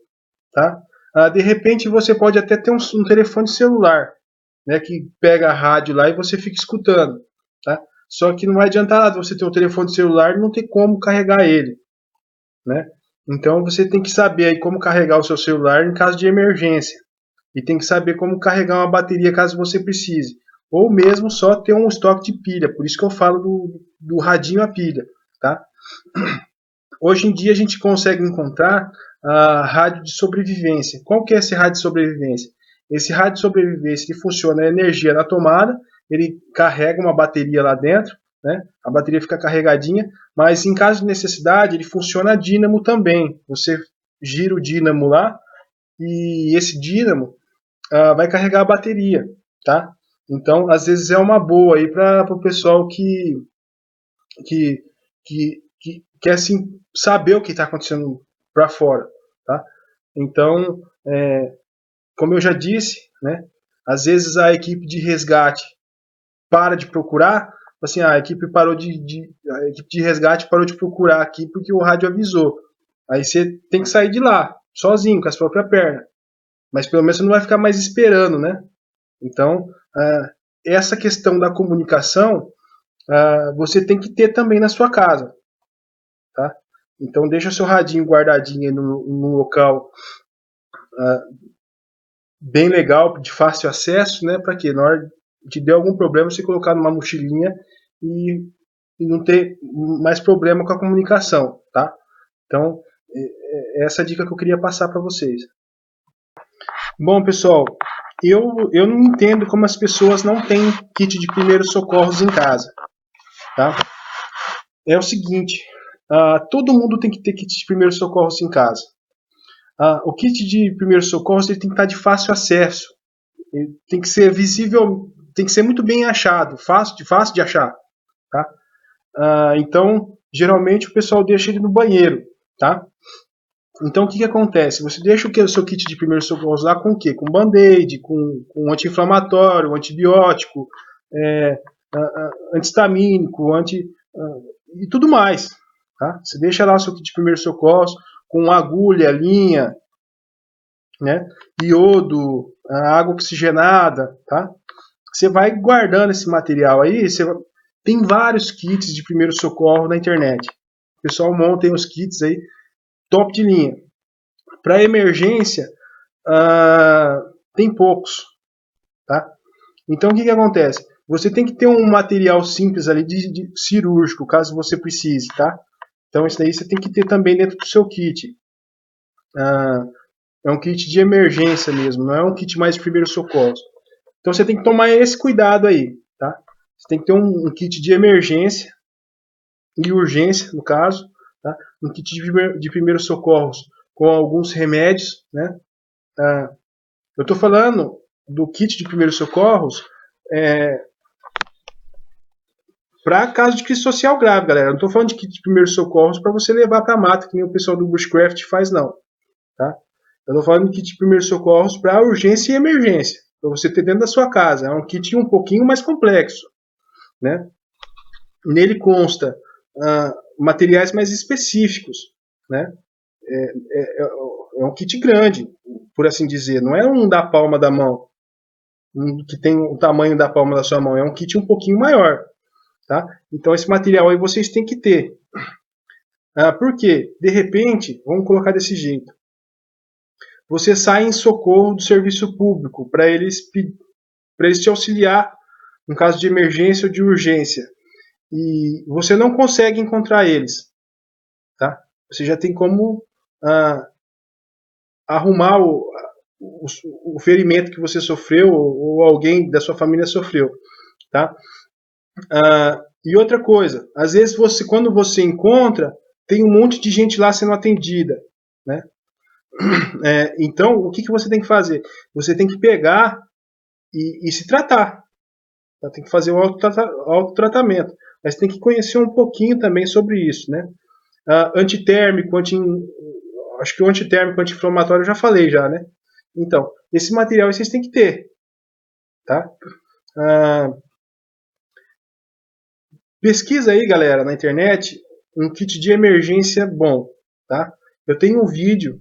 tá? De repente, você pode até ter um telefone celular, né, que pega a rádio lá e você fica escutando, tá? Só que não vai adiantar nada você ter um telefone celular e não ter como carregar ele, né? Então você tem que saber aí como carregar o seu celular em caso de emergência. E tem que saber como carregar uma bateria caso você precise. Ou mesmo só ter um estoque de pilha. Por isso que eu falo do radinho a pilha, tá? Hoje em dia a gente consegue encontrar rádio de sobrevivência. Qual que é esse rádio de sobrevivência? Esse rádio de sobrevivência ele funciona a energia na tomada, ele carrega uma bateria lá dentro, né? A bateria fica carregadinha, mas em caso de necessidade ele funciona a dínamo também. Você gira o dínamo lá e esse dínamo vai carregar a bateria, tá? Então, às vezes é uma boa aí para o pessoal que, que quer assim, saber o que está acontecendo para fora, tá? Então, como eu já disse, né? Às vezes a equipe de resgate para de procurar, assim, a equipe de resgate parou de procurar aqui porque o rádio avisou. Aí você tem que sair de lá, sozinho, com as próprias pernas. Mas pelo menos você não vai ficar mais esperando, né? Então, essa questão da comunicação, você tem que ter também na sua casa, tá? Então, deixa o seu radinho guardadinho aí num local bem legal, de fácil acesso, né? Para que na hora de der algum problema, você colocar numa mochilinha e não ter mais problema com a comunicação, tá? Então, essa é a dica que eu queria passar para vocês. Bom, pessoal, eu não entendo como as pessoas não têm kit de primeiros socorros em casa, tá? É o seguinte, todo mundo tem que ter kit de primeiros socorros em casa. O kit de primeiros socorros ele tem que estar de fácil acesso, ele tem que ser visível, tem que ser muito bem achado, fácil de achar, tá? Então, geralmente o pessoal deixa ele no banheiro, tá? Então, o que acontece? Você deixa o seu kit de primeiros socorros lá com o quê? Com band-aid, com anti-inflamatório, antibiótico, antihistamínico, e tudo mais. Tá? Você deixa lá o seu kit de primeiros socorros com agulha, linha, né? Iodo, água oxigenada, tá? Você vai guardando esse material aí, tem vários kits de primeiro socorro na internet. O pessoal monta os kits aí, top de linha. Para emergência, tem poucos, tá? Então o que acontece? Você tem que ter um material simples ali de cirúrgico, caso você precise, tá? Então isso daí você tem que ter também dentro do seu kit. É um kit de emergência mesmo, não é um kit mais de primeiros socorros. Então você tem que tomar esse cuidado aí, tá? Você tem que ter um kit de emergência e urgência, no caso, tá? Um kit de primeiros socorros com alguns remédios, né? Eu estou falando do kit de primeiros socorros para caso de crise social grave, galera. Eu não estou falando de kit de primeiros socorros para você levar para a mata, que nem o pessoal do Bushcraft faz, não. Tá? Eu estou falando de kit de primeiros socorros para urgência e emergência, para você ter dentro da sua casa. É um kit um pouquinho mais complexo, né? Nele consta materiais mais específicos, né? É um kit grande, por assim dizer. Não é um da palma da mão, que tem o tamanho da palma da sua mão. É um kit um pouquinho maior, tá? Então esse material aí vocês têm que ter. Por quê? De repente, vamos colocar desse jeito. Você sai em socorro do serviço público para eles te auxiliar no caso de emergência ou de urgência. E você não consegue encontrar eles, tá? Você já tem como arrumar o ferimento que você sofreu ou alguém da sua família sofreu, tá? E outra coisa, às vezes quando você encontra, tem um monte de gente lá sendo atendida, né? Então, o que você tem que fazer? Você tem que pegar e se tratar. Tá? Tem que fazer o autotratamento. Mas tem que conhecer um pouquinho também sobre isso, né? Antitérmico, acho que o antitérmico, anti-inflamatório eu já falei já, né? Então, esse material vocês têm que ter, tá? Pesquisa aí, galera, na internet, um kit de emergência bom, tá? Eu tenho um vídeo,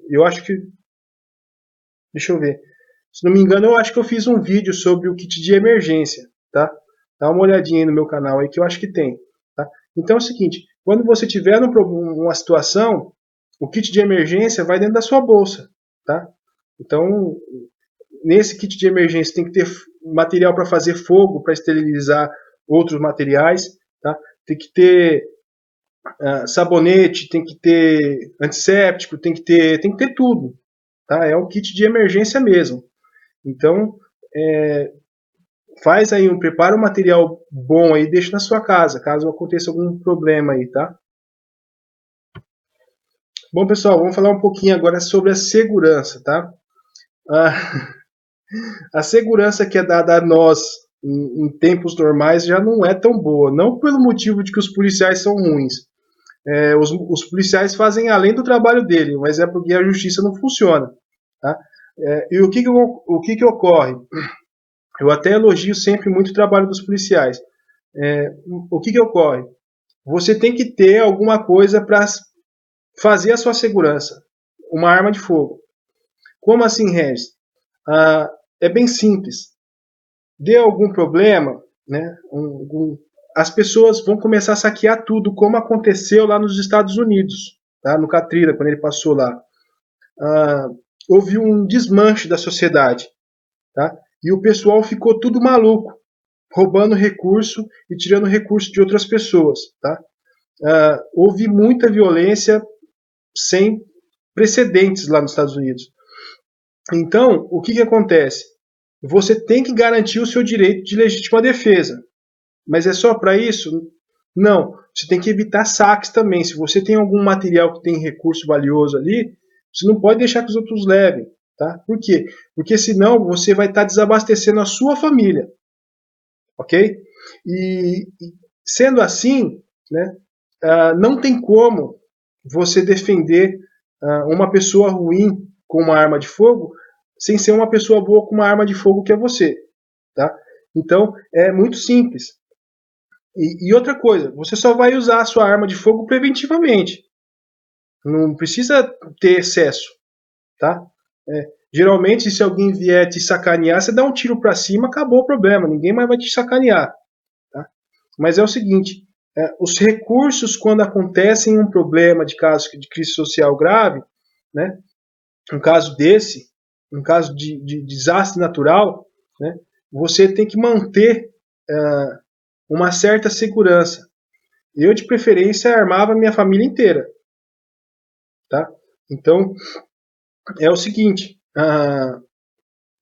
eu acho que, deixa eu ver, se não me engano, eu acho que eu fiz um vídeo sobre o kit de emergência, tá? Dá uma olhadinha aí no meu canal aí que eu acho que tem, tá? Então é o seguinte, quando você tiver uma situação, o kit de emergência vai dentro da sua bolsa, tá? Então, nesse kit de emergência tem que ter material para fazer fogo, para esterilizar outros materiais, tá? Tem que ter sabonete, tem que ter antisséptico, tem que ter tudo, tá? É um kit de emergência mesmo. Então, faz aí prepara um material bom aí, deixa na sua casa, caso aconteça algum problema aí, tá? Bom, pessoal, vamos falar um pouquinho agora sobre a segurança, tá? A segurança que é dada a nós em tempos normais já não é tão boa, não pelo motivo de que os policiais são ruins. Os policiais fazem além do trabalho dele, mas é porque a justiça não funciona, tá? E o que ocorre? Eu até elogio sempre muito o trabalho dos policiais. O que ocorre? Você tem que ter alguma coisa para fazer a sua segurança. Uma arma de fogo. Como assim, Regis? É bem simples. Deu algum problema, né? As pessoas vão começar a saquear tudo, como aconteceu lá nos Estados Unidos, tá? No Katrina, quando ele passou lá. Houve um desmanche da sociedade, tá? E o pessoal ficou tudo maluco, roubando recurso e tirando recurso de outras pessoas, tá? Houve muita violência sem precedentes lá nos Estados Unidos. Então, o que acontece? Você tem que garantir o seu direito de legítima defesa. Mas é só para isso? Não. Você tem que evitar saques também. Se você tem algum material que tem recurso valioso ali, você não pode deixar que os outros levem. Tá? Por quê? Porque senão você vai estar desabastecendo a sua família. Ok? E sendo assim, né, não tem como você defender uma pessoa ruim com uma arma de fogo sem ser uma pessoa boa com uma arma de fogo que é você. Tá? Então, é muito simples. E outra coisa, você só vai usar a sua arma de fogo preventivamente. Não precisa ter excesso. Tá? Geralmente, se alguém vier te sacanear, você dá um tiro para cima, acabou o problema. Ninguém mais vai te sacanear. Tá? Mas é o seguinte, os recursos, quando acontecem um problema de caso de crise social grave, né, um caso desse, um caso de desastre natural, né, você tem que manter uma certa segurança. Eu, de preferência, armava minha família inteira. Tá? Então, é o seguinte,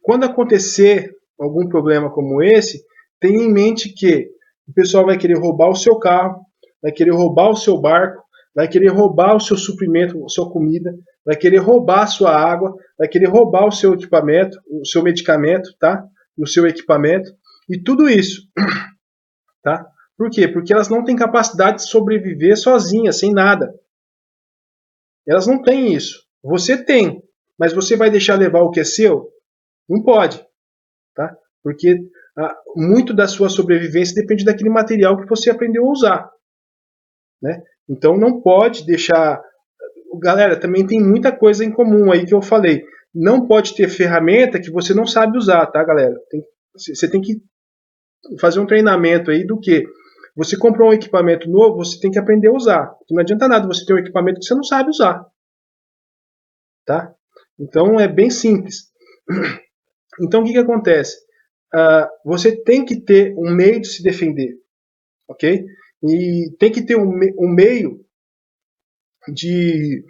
quando acontecer algum problema como esse, tenha em mente que o pessoal vai querer roubar o seu carro, vai querer roubar o seu barco, vai querer roubar o seu suprimento, a sua comida, vai querer roubar a sua água, vai querer roubar o seu equipamento, o seu medicamento, tá? O seu equipamento, e tudo isso, tá? Por quê? Porque elas não têm capacidade de sobreviver sozinhas, sem nada. Elas não têm isso. Você tem, mas você vai deixar levar o que é seu? Não pode, tá? Porque muito da sua sobrevivência depende daquele material que você aprendeu a usar, né? Então não pode deixar. Galera, também tem muita coisa em comum aí que eu falei. Não pode ter ferramenta que você não sabe usar, tá, galera? Você tem que fazer um treinamento aí do que você comprou um equipamento novo, você tem que aprender a usar. Porque não adianta nada você ter um equipamento que você não sabe usar, tá? Então é bem simples. Então o que acontece? Você tem que ter um meio de se defender, ok? E tem que ter um meio de,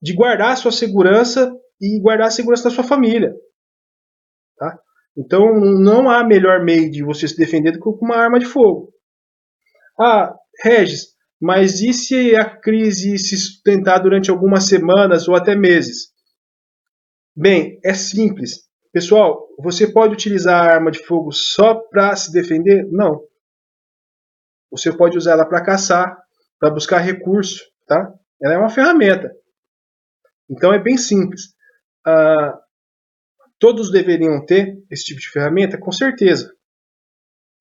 de guardar a sua segurança e guardar a segurança da sua família, tá? Então não há melhor meio de você se defender do que com uma arma de fogo. Regis, mas e se a crise se sustentar durante algumas semanas ou até meses? Bem, é simples. Pessoal, você pode utilizar a arma de fogo só para se defender? Não. Você pode usar ela para caçar, para buscar recurso, tá? Ela é uma ferramenta. Então é bem simples. Todos deveriam ter esse tipo de ferramenta? Com certeza.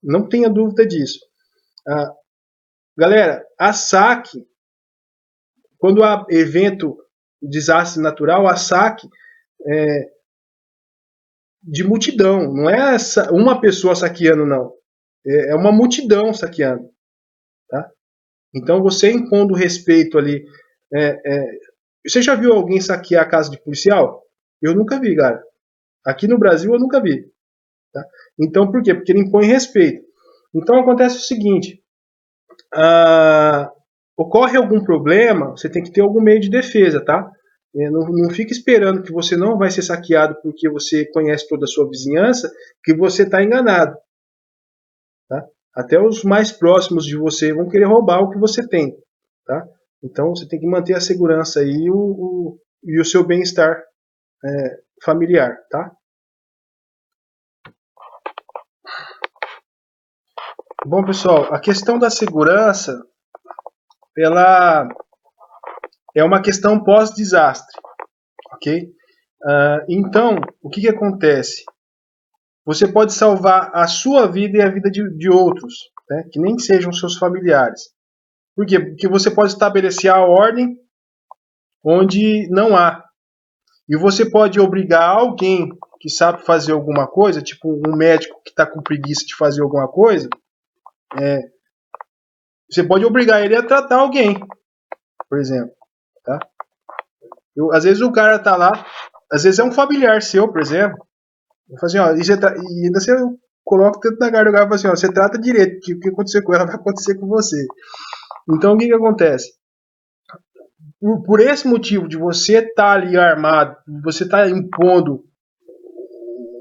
Não tenha dúvida disso. Galera, a saque, quando há evento, desastre natural, a saque de multidão. Não é uma pessoa saqueando, não. É uma multidão saqueando. Tá? Então você impondo respeito ali. Você já viu alguém saquear a casa de policial? Eu nunca vi, cara. Aqui no Brasil eu nunca vi. Tá? Então por quê? Porque ele impõe respeito. Então acontece o seguinte: ocorre algum problema, você tem que ter algum meio de defesa, tá? Não fique esperando que você não vai ser saqueado porque você conhece toda a sua vizinhança, que você está enganado. Tá? Até os mais próximos de você vão querer roubar o que você tem. Tá? Então você tem que manter a segurança aí e o seu bem-estar familiar. Tá? Bom, pessoal, a questão da segurança ela é uma questão pós-desastre. Ok? Então, o que acontece? Você pode salvar a sua vida e a vida de outros, né, que nem sejam seus familiares. Por quê? Porque você pode estabelecer a ordem onde não há. E você pode obrigar alguém que sabe fazer alguma coisa, tipo um médico que está com preguiça de fazer alguma coisa, você pode obrigar ele a tratar alguém, por exemplo. Tá? Às vezes o cara está lá, às vezes é um familiar seu, por exemplo. Assim, ó, e ainda você coloca o dedo na cara do cara e fala assim, ó, você trata direito, que o que acontecer com ela vai acontecer com você. Então o que acontece? Por esse motivo de você estar ali armado, você estar impondo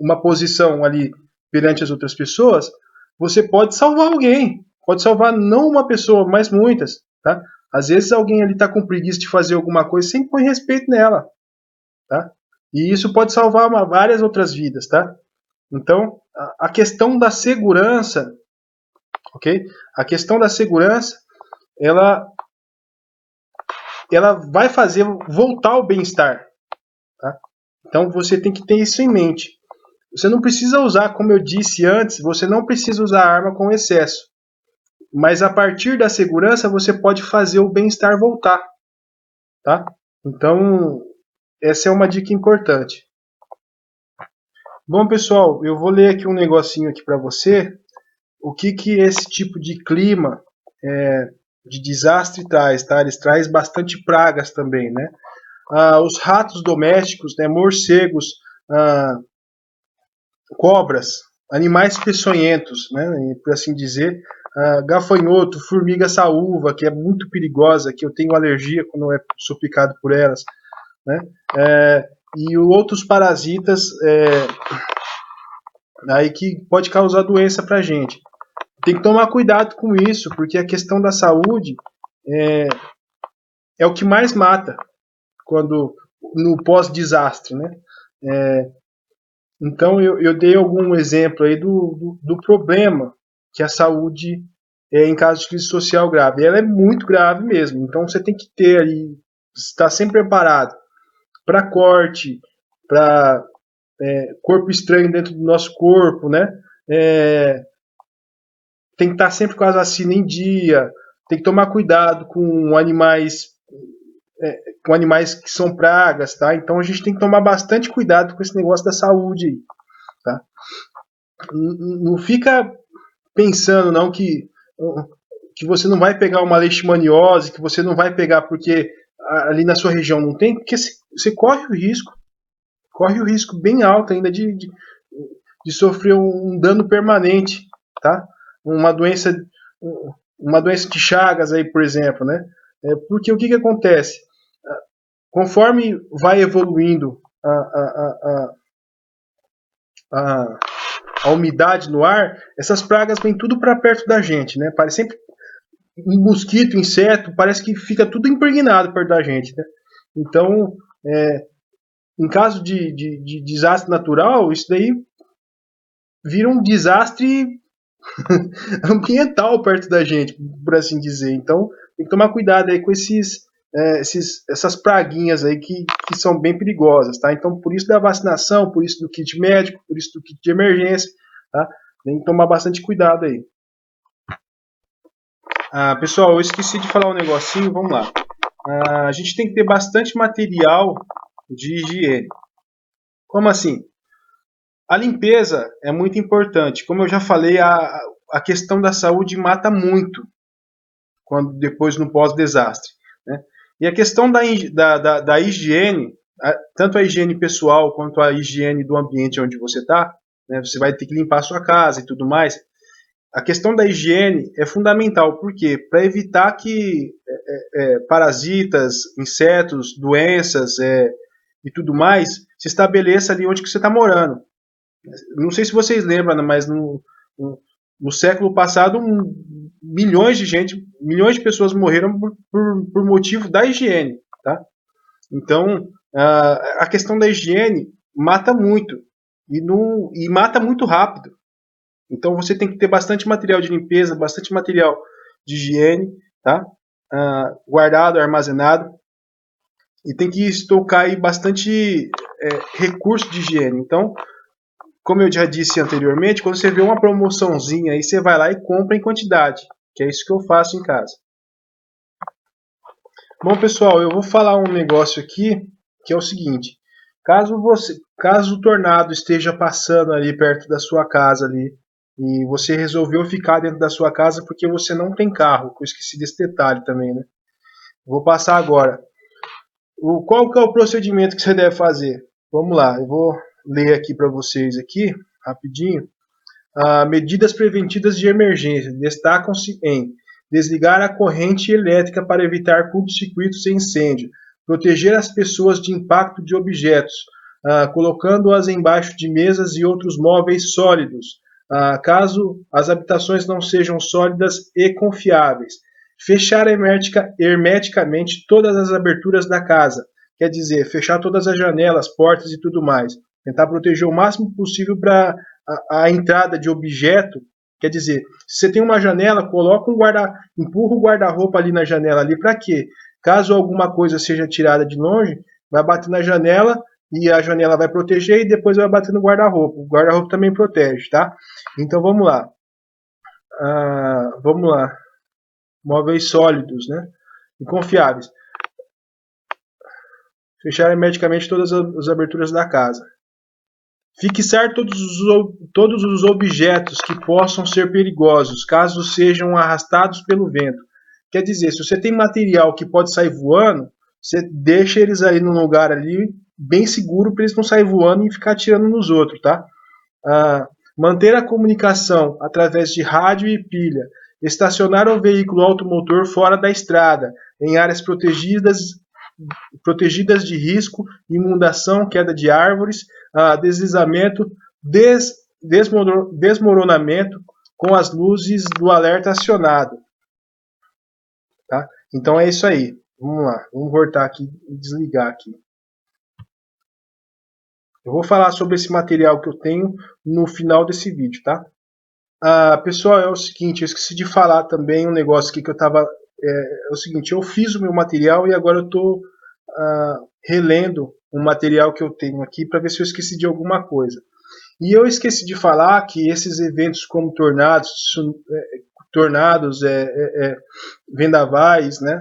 uma posição ali perante as outras pessoas, você pode salvar alguém. Pode salvar não uma pessoa, mas muitas. Tá? Às vezes alguém ali está com preguiça de fazer alguma coisa, sem põe respeito nela. Tá? E isso pode salvar várias outras vidas. Tá? Então, a questão da segurança, ok? A questão da segurança, ela vai fazer voltar o bem-estar. Tá? Então, você tem que ter isso em mente. Você não precisa usar, como eu disse antes, você não precisa usar a arma com excesso. Mas a partir da segurança, você pode fazer o bem-estar voltar. Tá? Então, essa é uma dica importante. Bom, pessoal, eu vou ler aqui um negocinho aqui para você. O que esse tipo de clima de desastre traz, tá? Eles traz bastante pragas também, né? Os ratos domésticos, né? Morcegos, cobras, animais peçonhentos, né, por assim dizer, gafanhoto, formiga saúva, que é muito perigosa, que eu tenho alergia quando sou picado por elas, né, e outros parasitas aí que pode causar doença para a gente. Tem que tomar cuidado com isso, porque a questão da saúde é o que mais mata quando no pós-desastre, né? Então eu dei algum exemplo aí do problema que a saúde em caso de crise social grave. Ela é muito grave mesmo. Então você tem que ter aí, estar sempre preparado para corte, para corpo estranho dentro do nosso corpo, né? Tem que estar sempre com as vacinas em dia, tem que tomar cuidado com animais que são pragas, tá? Então a gente tem que tomar bastante cuidado com esse negócio da saúde aí, tá? Não fica pensando não que você não vai pegar uma leishmaniose, que você não vai pegar porque ali na sua região não tem, porque você corre o risco bem alto ainda de sofrer um dano permanente, tá? Uma doença de Chagas aí, por exemplo, né? Porque o que acontece? Conforme vai evoluindo a umidade no ar, essas pragas vêm tudo para perto da gente, né? Parece sempre um mosquito, inseto, parece que fica tudo impregnado perto da gente, né? Então, em caso de desastre natural, isso daí vira um desastre ambiental perto da gente, por assim dizer. Então, tem que tomar cuidado aí com essas praguinhas aí que são bem perigosas, tá? Então, por isso da vacinação, por isso do kit médico, por isso do kit de emergência, tá? Tem que tomar bastante cuidado aí. Pessoal, eu esqueci de falar um negocinho, vamos lá. A gente tem que ter bastante material de higiene. Como assim? A limpeza é muito importante. Como eu já falei, a questão da saúde mata muito depois no pós-desastre, né? E a questão da higiene, tanto a higiene pessoal quanto a higiene do ambiente onde você está, né? Você vai ter que limpar a sua casa e tudo mais. A questão da higiene é fundamental, por quê? Para evitar que parasitas, insetos, doenças e tudo mais se estabeleça ali onde que você está morando. Não sei se vocês lembram, mas no século passado, milhões de pessoas morreram por motivo da higiene, tá? Então, a questão da higiene mata muito e mata muito rápido. Então, você tem que ter bastante material de limpeza, bastante material de higiene, tá? Guardado, armazenado, e tem que estocar aí bastante recurso de higiene. Então, como eu já disse anteriormente, quando você vê uma promoçãozinha aí, você vai lá e compra em quantidade, que é isso que eu faço em casa. Bom, pessoal, eu vou falar um negócio aqui, que é o seguinte: caso o tornado esteja passando ali perto da sua casa ali, e você resolveu ficar dentro da sua casa porque você não tem carro, eu esqueci desse detalhe também, né? Vou passar agora. Qual que é o procedimento que você deve fazer? Vamos lá, eu vou ler aqui para vocês aqui, rapidinho. Medidas preventivas de emergência destacam-se em desligar a corrente elétrica para evitar curtos-circuitos e incêndio, proteger as pessoas de impacto de objetos, colocando-as embaixo de mesas e outros móveis sólidos, caso as habitações não sejam sólidas e confiáveis. Fechar hermeticamente todas as aberturas da casa, quer dizer, fechar todas as janelas, portas e tudo mais. Tentar proteger o máximo possível para a entrada de objeto. Quer dizer, se você tem uma janela, coloca empurra o guarda-roupa ali na janela ali, para quê? Caso alguma coisa seja tirada de longe, vai bater na janela e a janela vai proteger e depois vai bater no guarda-roupa. O guarda-roupa também protege, tá? Então vamos lá. Vamos lá. Móveis sólidos, né? E confiáveis. Fechar hermeticamente todas as aberturas da casa. Fixar todos os objetos que possam ser perigosos, caso sejam arrastados pelo vento. Quer dizer, se você tem material que pode sair voando, você deixa eles ali num lugar ali bem seguro para eles não sair voando e ficar atirando nos outros, tá? Manter a comunicação através de rádio e pilha, estacionar o veículo automotor fora da estrada, em áreas protegidas de risco, inundação, queda de árvores, deslizamento, desmoronamento, com as luzes do alerta acionado. Tá? Então é isso aí. Vamos lá, vamos voltar aqui e desligar aqui. Eu vou falar sobre esse material que eu tenho no final desse vídeo, tá? Pessoal, é o seguinte, eu esqueci de falar também um negócio aqui que eu tava... É o seguinte, eu fiz o meu material e agora eu tô relendo um material que eu tenho aqui para ver se eu esqueci de alguma coisa. E eu esqueci de falar que esses eventos como tornados, vendavais, né?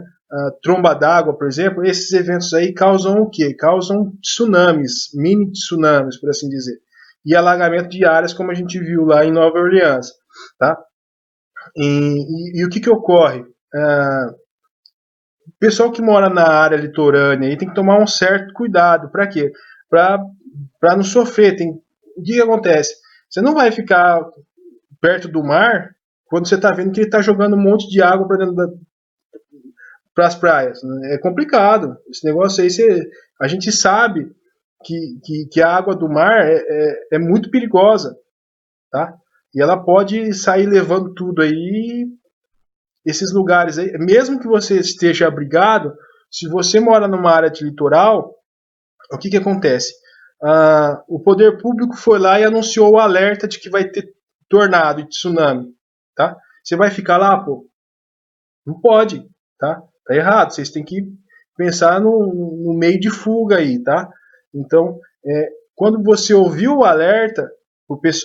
Tromba d'água, por exemplo, esses eventos aí causam o quê? Causam tsunamis, mini tsunamis, por assim dizer. E alagamento de áreas, como a gente viu lá em Nova Orleans. Tá? E o que ocorre? O pessoal que mora na área litorânea aí tem que tomar um certo cuidado. Para quê? Para não sofrer. O que acontece? Você não vai ficar perto do mar quando você está vendo que ele está jogando um monte de água para dentro para as praias. É complicado. Esse negócio aí, a gente sabe que a água do mar é muito perigosa, tá? E ela pode sair levando tudo aí. Esses lugares aí, mesmo que você esteja abrigado, se você mora numa área de litoral, o que acontece? O poder público foi lá e anunciou o alerta de que vai ter tornado e tsunami, tá? Você vai ficar lá, pô? Não pode, tá? Tá errado. Vocês têm que pensar no meio de fuga aí, tá? Então, quando você ouviu o alerta,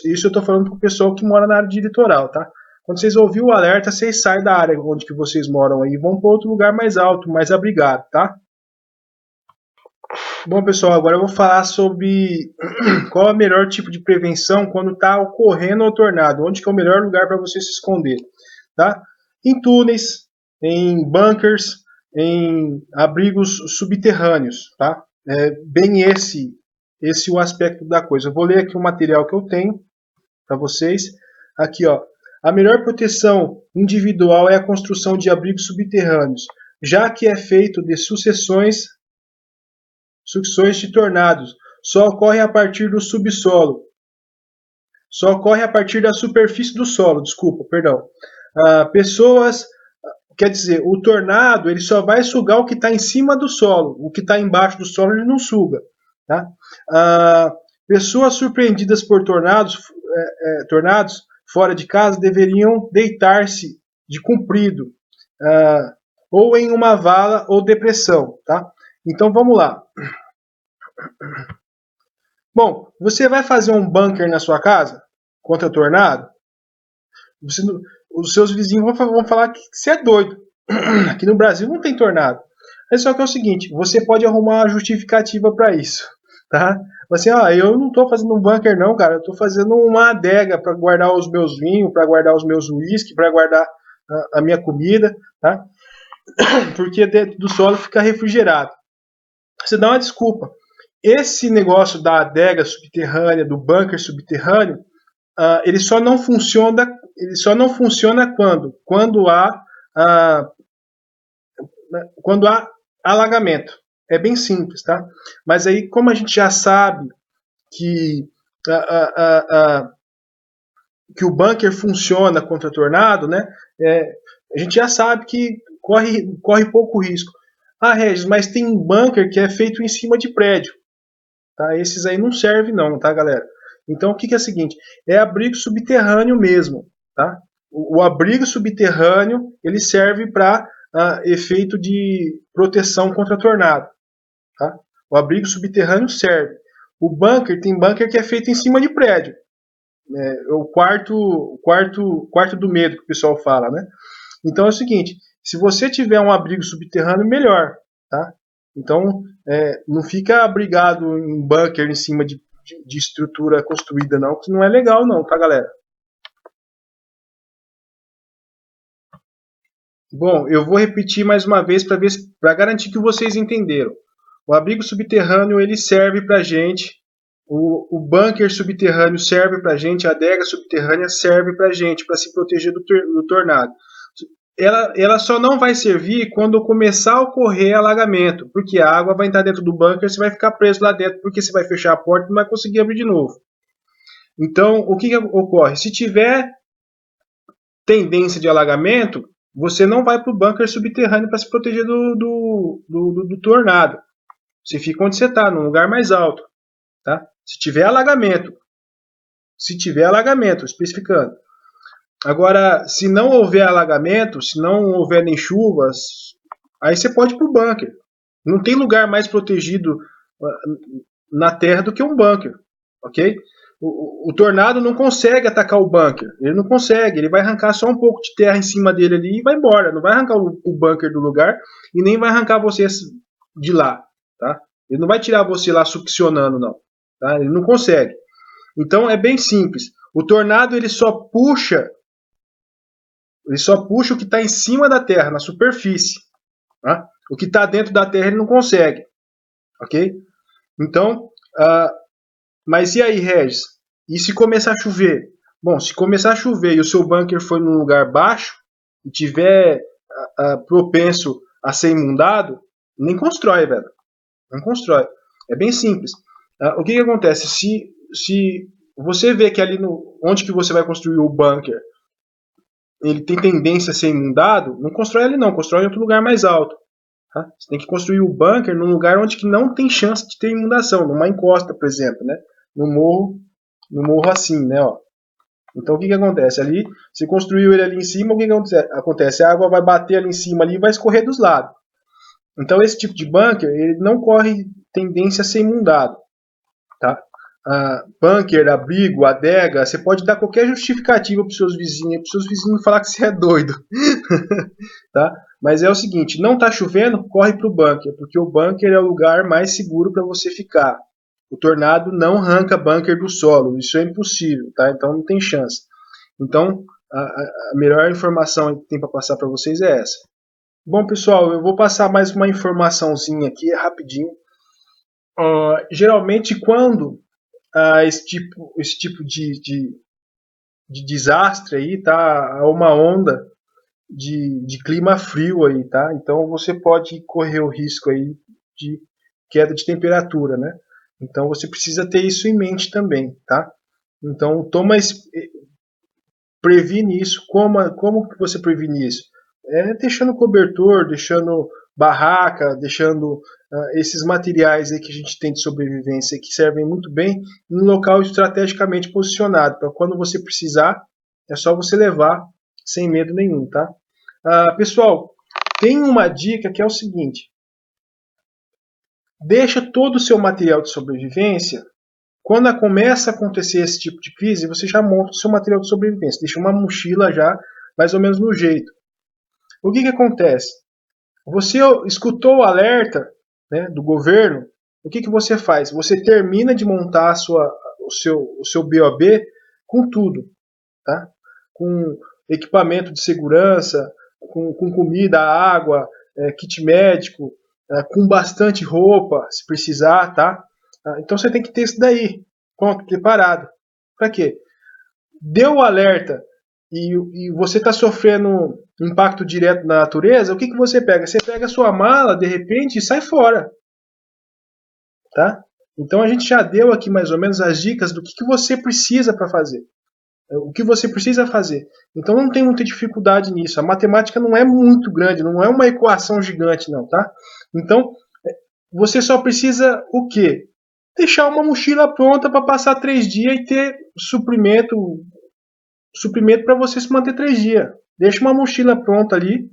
isso eu estou falando para o pessoal que mora na área de litoral, tá? Quando vocês ouviram o alerta, vocês saem da área onde que vocês moram aí e vão para outro lugar mais alto, mais abrigado, tá? Bom, pessoal, agora eu vou falar sobre qual é o melhor tipo de prevenção quando está ocorrendo o tornado. Onde que é o melhor lugar para você se esconder, tá? Em túneis, em bunkers, em abrigos subterrâneos, tá? Bem esse o aspecto da coisa. Eu vou ler aqui o material que eu tenho para vocês. Aqui, ó. A melhor proteção individual é a construção de abrigos subterrâneos, já que é feito de sucessões de tornados. Só ocorre a partir do subsolo. Só ocorre a partir da superfície do solo, desculpa, perdão. Quer dizer, o tornado ele só vai sugar o que está em cima do solo. O que está embaixo do solo ele não suga. Tá? Pessoas surpreendidas por tornados fora de casa deveriam deitar-se de comprido, ou em uma vala ou depressão. Tá? Então vamos lá. Bom, você vai fazer um bunker na sua casa contra tornado? Os seus vizinhos vão falar que você é doido. Aqui no Brasil não tem tornado. Mas só que é o seguinte, você pode arrumar uma justificativa para isso. Tá? Assim, eu não estou fazendo um bunker não, cara. Eu estou fazendo uma adega para guardar os meus vinhos, para guardar os meus uísque, para guardar a minha comida, tá? Porque dentro do solo fica refrigerado. Você dá uma desculpa. Esse negócio da adega subterrânea, do bunker subterrâneo, ele só não funciona quando há alagamento. É bem simples, tá? Mas aí, como a gente já sabe que o bunker funciona contra tornado, né? A gente já sabe que corre pouco risco. Regis, mas tem bunker que é feito em cima de prédio. Tá? Esses aí não servem não, tá, galera? Então, o que é o seguinte? É abrigo subterrâneo mesmo, tá? O abrigo subterrâneo, ele serve para efeito de proteção contra tornado, tá? O abrigo subterrâneo serve. O bunker, tem bunker que é feito em cima de prédio. O quarto do medo que o pessoal fala, né? Então é o seguinte, se você tiver um abrigo subterrâneo, melhor, tá? Então, não fica abrigado em bunker em cima de estrutura construída, não, que não é legal não, tá, galera? Bom, eu vou repetir mais uma vez para garantir que vocês entenderam. O abrigo subterrâneo ele serve para gente O bunker subterrâneo serve para a gente, a adega subterrânea serve para a gente, para se proteger do tornado. Ela só não vai servir quando começar a ocorrer alagamento, porque a água vai entrar dentro do bunker, você vai ficar preso lá dentro, porque você vai fechar a porta e não vai conseguir abrir de novo. Então, o que ocorre? Se tiver tendência de alagamento, você não vai para o bunker subterrâneo para se proteger do tornado. Você fica onde você está, num lugar mais alto. Tá? Se tiver alagamento, especificando. Agora, se não houver alagamento, se não houver nem chuvas, aí você pode ir para o bunker. Não tem lugar mais protegido na terra do que um bunker, ok? O tornado não consegue atacar o bunker, ele não consegue, ele vai arrancar só um pouco de terra em cima dele ali e vai embora, não vai arrancar o bunker do lugar e nem vai arrancar você de lá, tá? Ele não vai tirar você lá succionando, não, tá? Ele não consegue. Então é bem simples, o tornado ele só puxa o que está em cima da terra, na superfície, tá? O que está dentro da terra ele não consegue, ok? Então, mas e aí, Regis? E se começar a chover? Bom, se começar a chover e o seu bunker for num lugar baixo e tiver propenso a ser inundado, nem constrói, velho. Não constrói. É bem simples. O que acontece? Se você vê que ali onde que você vai construir o bunker, ele tem tendência a ser inundado, não constrói ali não, constrói em outro lugar mais alto. Tá? Você tem que construir o bunker num lugar onde que não tem chance de ter inundação, numa encosta, por exemplo, né? No morro assim, né? Ó. Então o que acontece? Ali, você construiu ele ali em cima, o que acontece? A água vai bater ali em cima ali e vai escorrer dos lados. Então esse tipo de bunker, ele não corre tendência a ser inundado. Tá? Bunker, abrigo, adega, você pode dar qualquer justificativa para os seus vizinhos falar que você é doido. Tá? Mas é o seguinte, não está chovendo, corre para o bunker, porque o bunker é o lugar mais seguro para você ficar. O tornado não arranca bunker do solo, isso é impossível, tá? Então não tem chance. Então a melhor informação que tem para passar para vocês é essa. Bom, pessoal, eu vou passar mais uma informaçãozinha aqui, rapidinho. Geralmente quando esse tipo de desastre aí, tá? Há uma onda de clima frio aí, tá? Então você pode correr o risco aí de queda de temperatura, né? Então você precisa ter isso em mente também, tá? Então previne isso. Como que você previne isso? Deixando cobertor, deixando barraca, deixando esses materiais aí que a gente tem de sobrevivência que servem muito bem em um local estrategicamente posicionado, para quando você precisar, é só você levar sem medo nenhum, tá? Pessoal, tem uma dica que é o seguinte: deixa todo o seu material de sobrevivência. Quando começa a acontecer esse tipo de crise, você já monta o seu material de sobrevivência. Deixa uma mochila já, mais ou menos no jeito. O que acontece? Você escutou o alerta, né, do governo, o que você faz? Você termina de montar o seu BOB com tudo. Tá? Com equipamento de segurança, com comida, água, kit médico, com bastante roupa, se precisar, tá? Então você tem que ter isso daí, pronto, preparado. Para quê? Deu o alerta e você está sofrendo impacto direto na natureza, o que você pega? Você pega a sua mala, de repente, e sai fora. Tá? Então a gente já deu aqui mais ou menos as dicas do que você precisa para fazer. O que você precisa fazer. Então não tem muita dificuldade nisso. A matemática não é muito grande, não é uma equação gigante, não, tá? Então você só precisa o quê? Deixar uma mochila pronta para passar 3 dias e ter suprimento para você se manter 3 dias. Deixa uma mochila pronta ali,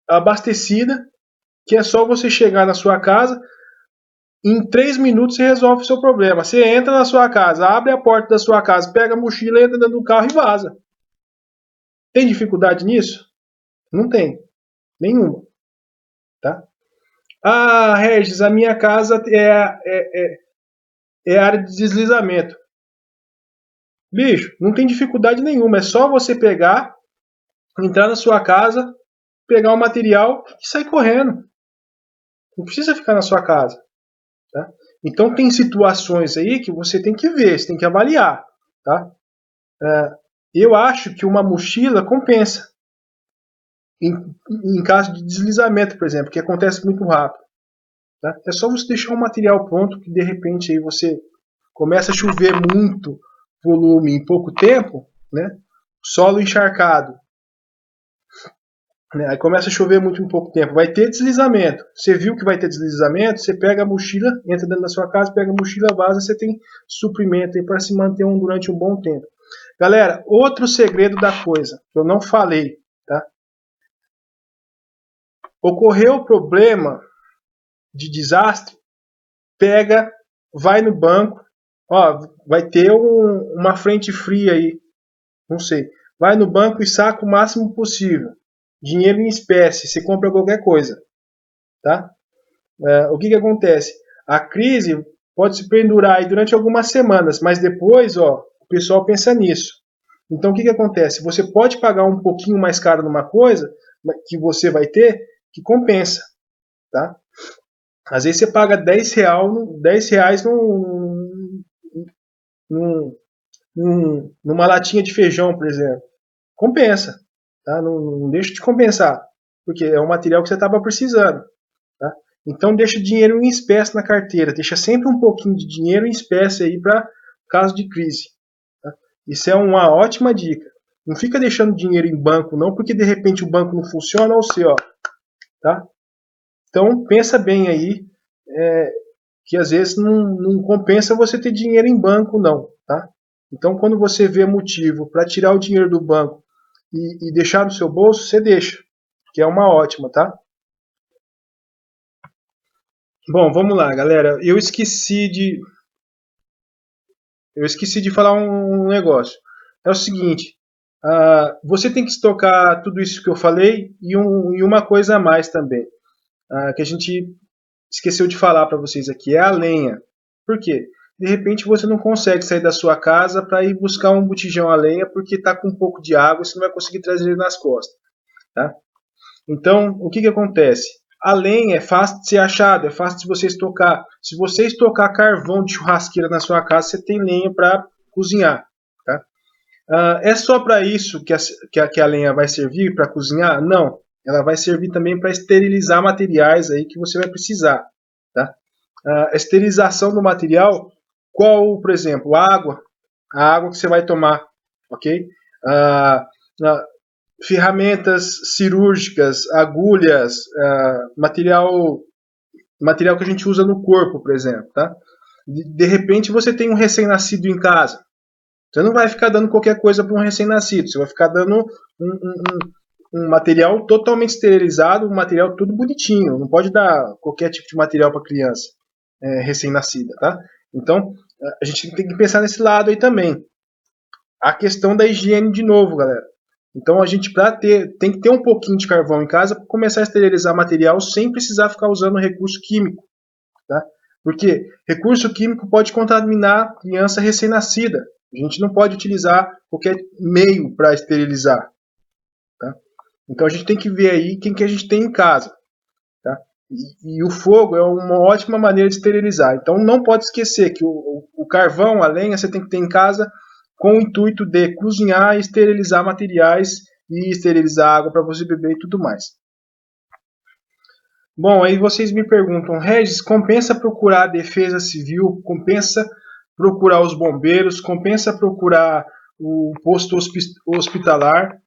abastecida, que é só você chegar na sua casa. Em 3 minutos você resolve o seu problema. Você entra na sua casa, abre a porta da sua casa, pega a mochila, entra dentro do carro e vaza. Tem dificuldade nisso? Não tem. Nenhuma. Tá? Regis, a minha casa é área de deslizamento. Bicho, não tem dificuldade nenhuma. É só você pegar, entrar na sua casa, pegar o material e sair correndo. Não precisa ficar na sua casa. Tá? Então tem situações aí que você tem que ver, você tem que avaliar. Tá? Eu acho que uma mochila compensa. Em caso de deslizamento, por exemplo, que acontece muito rápido. Tá? É só você deixar um material pronto que de repente aí você começa a chover muito volume em pouco tempo, né? Solo encharcado, né? Aí começa a chover muito em pouco tempo, vai ter deslizamento. Você viu que vai ter deslizamento, você pega a mochila, entra dentro da sua casa, pega a mochila, vaza, você tem suprimento aí para se manter durante um bom tempo. Galera, outro segredo da coisa que eu não falei, tá? Ocorreu o problema de desastre, pega, vai no banco, ó, vai ter uma frente fria aí, não sei. Vai no banco e saca o máximo possível. Dinheiro em espécie, você compra qualquer coisa, tá? O que acontece? A crise pode se pendurar aí durante algumas semanas, mas depois, ó, o pessoal pensa nisso. Então, o que acontece? Você pode pagar um pouquinho mais caro numa coisa que você vai ter que compensa, tá? Às vezes você paga R$10 num, numa latinha de feijão, por exemplo. Compensa, tá? Não deixa de compensar, porque é um material que você estava precisando. Tá? Então deixa dinheiro em espécie na carteira, deixa sempre um pouquinho de dinheiro em espécie aí para caso de crise. Tá? Isso é uma ótima dica. Não fica deixando dinheiro em banco não, porque de repente o banco não funciona ou você, ó, tá? Então pensa bem aí, que às vezes não compensa você ter dinheiro em banco não, tá? Então quando você vê motivo para tirar o dinheiro do banco e deixar no seu bolso, você deixa, que é uma ótima, tá? Bom, vamos lá, galera. Eu esqueci de falar um negócio. É o seguinte, você tem que estocar tudo isso que eu falei e uma coisa a mais também, que a gente esqueceu de falar para vocês aqui, é a lenha. Por quê? De repente você não consegue sair da sua casa para ir buscar um botijão a lenha porque está com um pouco de água e você não vai conseguir trazer ele nas costas. Tá? Então, o que acontece? A lenha é fácil de ser achada, é fácil de você estocar. Se você estocar carvão de churrasqueira na sua casa, você tem lenha para cozinhar. Tá? É só para isso que a lenha vai servir para cozinhar? Não. Ela vai servir também para esterilizar materiais aí que você vai precisar. Tá? A esterilização do material, qual, por exemplo, a água que você vai tomar, ok? Ah, ferramentas cirúrgicas, agulhas, material que a gente usa no corpo, por exemplo, tá? De repente você tem um recém-nascido em casa. Você não vai ficar dando qualquer coisa para um recém-nascido. Você vai ficar dando um material totalmente esterilizado, um material tudo bonitinho. Não pode dar qualquer tipo de material para criança recém-nascida, tá? Então, a gente tem que pensar nesse lado aí também. A questão da higiene de novo, galera. Então a gente tem que ter um pouquinho de carvão em casa para começar a esterilizar material sem precisar ficar usando recurso químico, tá? Porque recurso químico pode contaminar criança recém-nascida. A gente não pode utilizar qualquer meio para esterilizar, tá? Então a gente tem que ver aí quem que a gente tem em casa, tá? E o fogo é uma ótima maneira de esterilizar. Então não pode esquecer que o carvão, a lenha, você tem que ter em casa com o intuito de cozinhar e esterilizar materiais e esterilizar água para você beber e tudo mais. Bom, aí vocês me perguntam, Regis, compensa procurar a Defesa Civil, compensa procurar os bombeiros, compensa procurar o posto hospitalar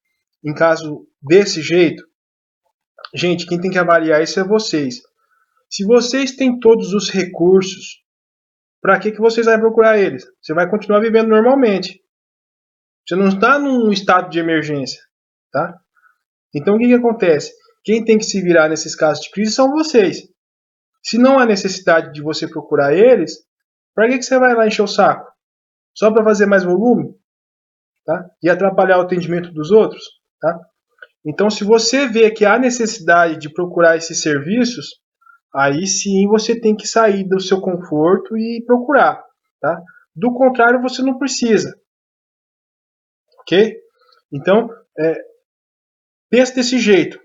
em caso desse jeito? Gente, quem tem que avaliar isso é vocês. Se vocês têm todos os recursos, para que vocês vão procurar eles? Você vai continuar vivendo normalmente. Você não está num estado de emergência, tá? Então o que acontece? Quem tem que se virar nesses casos de crise são vocês. Se não há necessidade de você procurar eles, para que você vai lá encher o saco? Só para fazer mais volume? Tá? E atrapalhar o atendimento dos outros? Tá? Então, se você vê que há necessidade de procurar esses serviços, aí sim você tem que sair do seu conforto e procurar. Tá? Do contrário, você não precisa. Ok? Então, pensa desse jeito.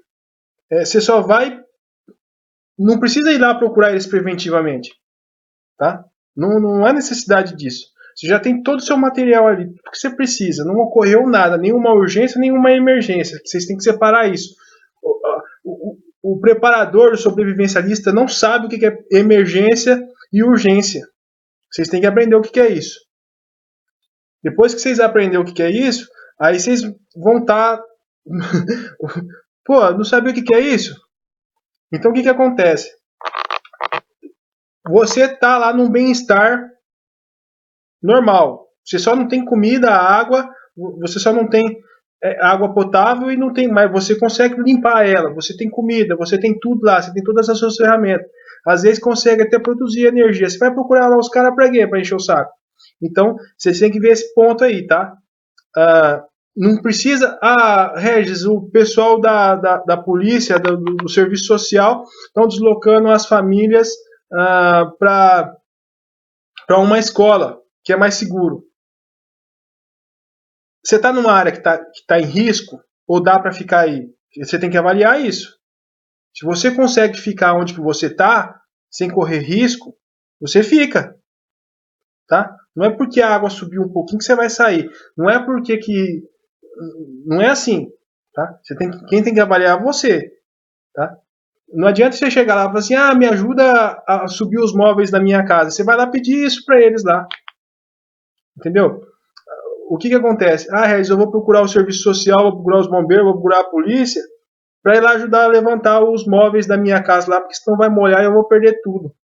Você só vai. Não precisa ir lá procurar eles preventivamente. tá? Não há necessidade disso. Você já tem todo o seu material ali, tudo que você precisa. Não ocorreu nada, nenhuma urgência, nenhuma emergência. Vocês têm que separar isso. O preparador, o sobrevivencialista, não sabe o que é emergência e urgência. Vocês têm que aprender o que é isso. Depois que vocês aprenderem o que é isso, aí vocês vão estar... Pô, não sabia o que é isso? Então o que acontece? Você tá lá num bem-estar normal. Você só não tem comida, água, você só não tem água potável e não tem mais. Você consegue limpar ela, você tem comida, você tem tudo lá, você tem todas as suas ferramentas. Às vezes consegue até produzir energia. Você vai procurar lá os caras para quê? Para encher o saco. Então, vocês têm que ver esse ponto aí, tá? Não precisa... Regis, o pessoal da polícia, do serviço social, estão deslocando as famílias para uma escola, que é mais seguro. Você está numa área que tá em risco, ou dá para ficar aí? Você tem que avaliar isso. Se você consegue ficar onde você está, sem correr risco, você fica. Tá? Não é porque a água subiu um pouquinho que você vai sair. Não é porque que... Não é assim. Tá? Quem tem que avaliar é você. Tá? Não adianta você chegar lá e falar assim, me ajuda a subir os móveis da minha casa. Você vai lá pedir isso para eles lá. Entendeu? O que acontece? Regis, eu vou procurar o serviço social, vou procurar os bombeiros, vou procurar a polícia, para ir lá ajudar a levantar os móveis da minha casa lá, porque senão vai molhar e eu vou perder tudo.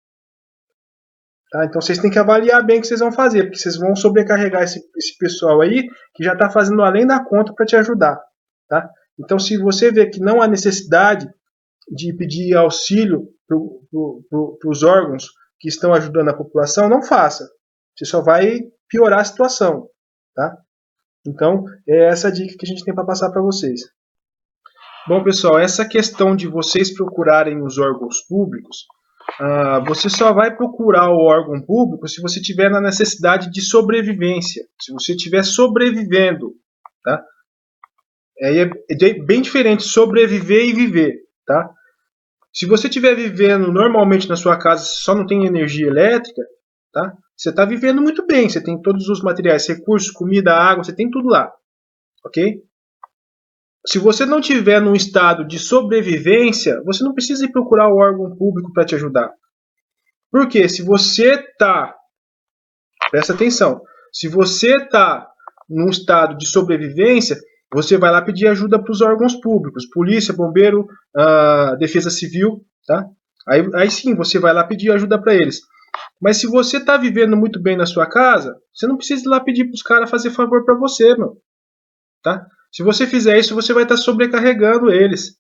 Tá? Então vocês têm que avaliar bem o que vocês vão fazer, porque vocês vão sobrecarregar esse pessoal aí, que já está fazendo além da conta para te ajudar. Tá? Então se você vê que não há necessidade de pedir auxílio para os órgãos que estão ajudando a população, não faça. Você só vai piorar a situação. Tá? Então, é essa a dica que a gente tem para passar para vocês. Bom, pessoal, essa questão de vocês procurarem os órgãos públicos, você só vai procurar o órgão público se você tiver na necessidade de sobrevivência, se você estiver sobrevivendo. Tá? É bem diferente sobreviver e viver. Tá? Se você estiver vivendo normalmente na sua casa, só não tem energia elétrica, tá? Você está vivendo muito bem, você tem todos os materiais, recursos, comida, água, você tem tudo lá. Ok? Se você não estiver num estado de sobrevivência, você não precisa ir procurar o órgão público para te ajudar. Porque se você está... Presta atenção. Se você está num estado de sobrevivência, você vai lá pedir ajuda para os órgãos públicos. Polícia, bombeiro, defesa civil. Tá? Aí sim, você vai lá pedir ajuda para eles. Mas se você está vivendo muito bem na sua casa, você não precisa ir lá pedir para os caras fazer favor para você, meu. Tá? Se você fizer isso, você vai estar sobrecarregando eles.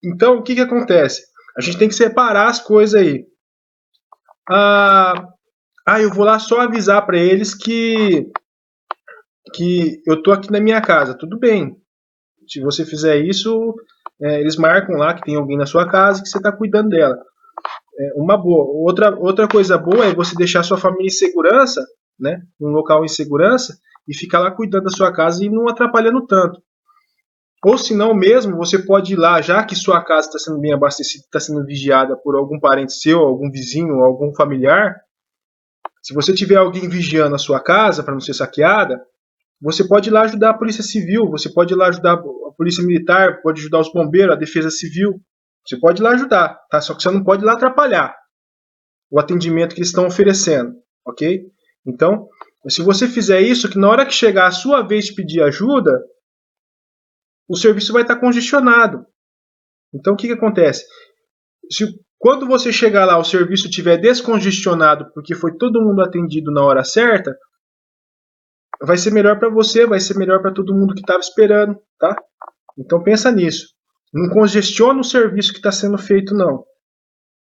Então, o que acontece? A gente tem que separar as coisas aí. Eu vou lá só avisar para eles que eu estou aqui na minha casa. Tudo bem. Se você fizer isso, eles marcam lá que tem alguém na sua casa e que você está cuidando dela. Uma boa. Outra coisa boa é você deixar sua família em segurança, né, num local em segurança, e ficar lá cuidando da sua casa e não atrapalhando tanto. Ou se não mesmo, você pode ir lá, já que sua casa está sendo bem abastecida, está sendo vigiada por algum parente seu, algum vizinho, algum familiar. Se você tiver alguém vigiando a sua casa para não ser saqueada, você pode ir lá ajudar a polícia civil, você pode ir lá ajudar a polícia militar, pode ajudar os bombeiros, a defesa civil. Você pode ir lá ajudar, tá? Só que você não pode ir lá atrapalhar o atendimento que eles estão oferecendo, ok? Então, se você fizer isso, que na hora que chegar a sua vez de pedir ajuda, o serviço vai estar congestionado. Então, o que acontece? Quando você chegar lá, o serviço estiver descongestionado, porque foi todo mundo atendido na hora certa, vai ser melhor para você, vai ser melhor para todo mundo que estava esperando, tá? Então, pensa nisso. Não congestiona o serviço que está sendo feito, não.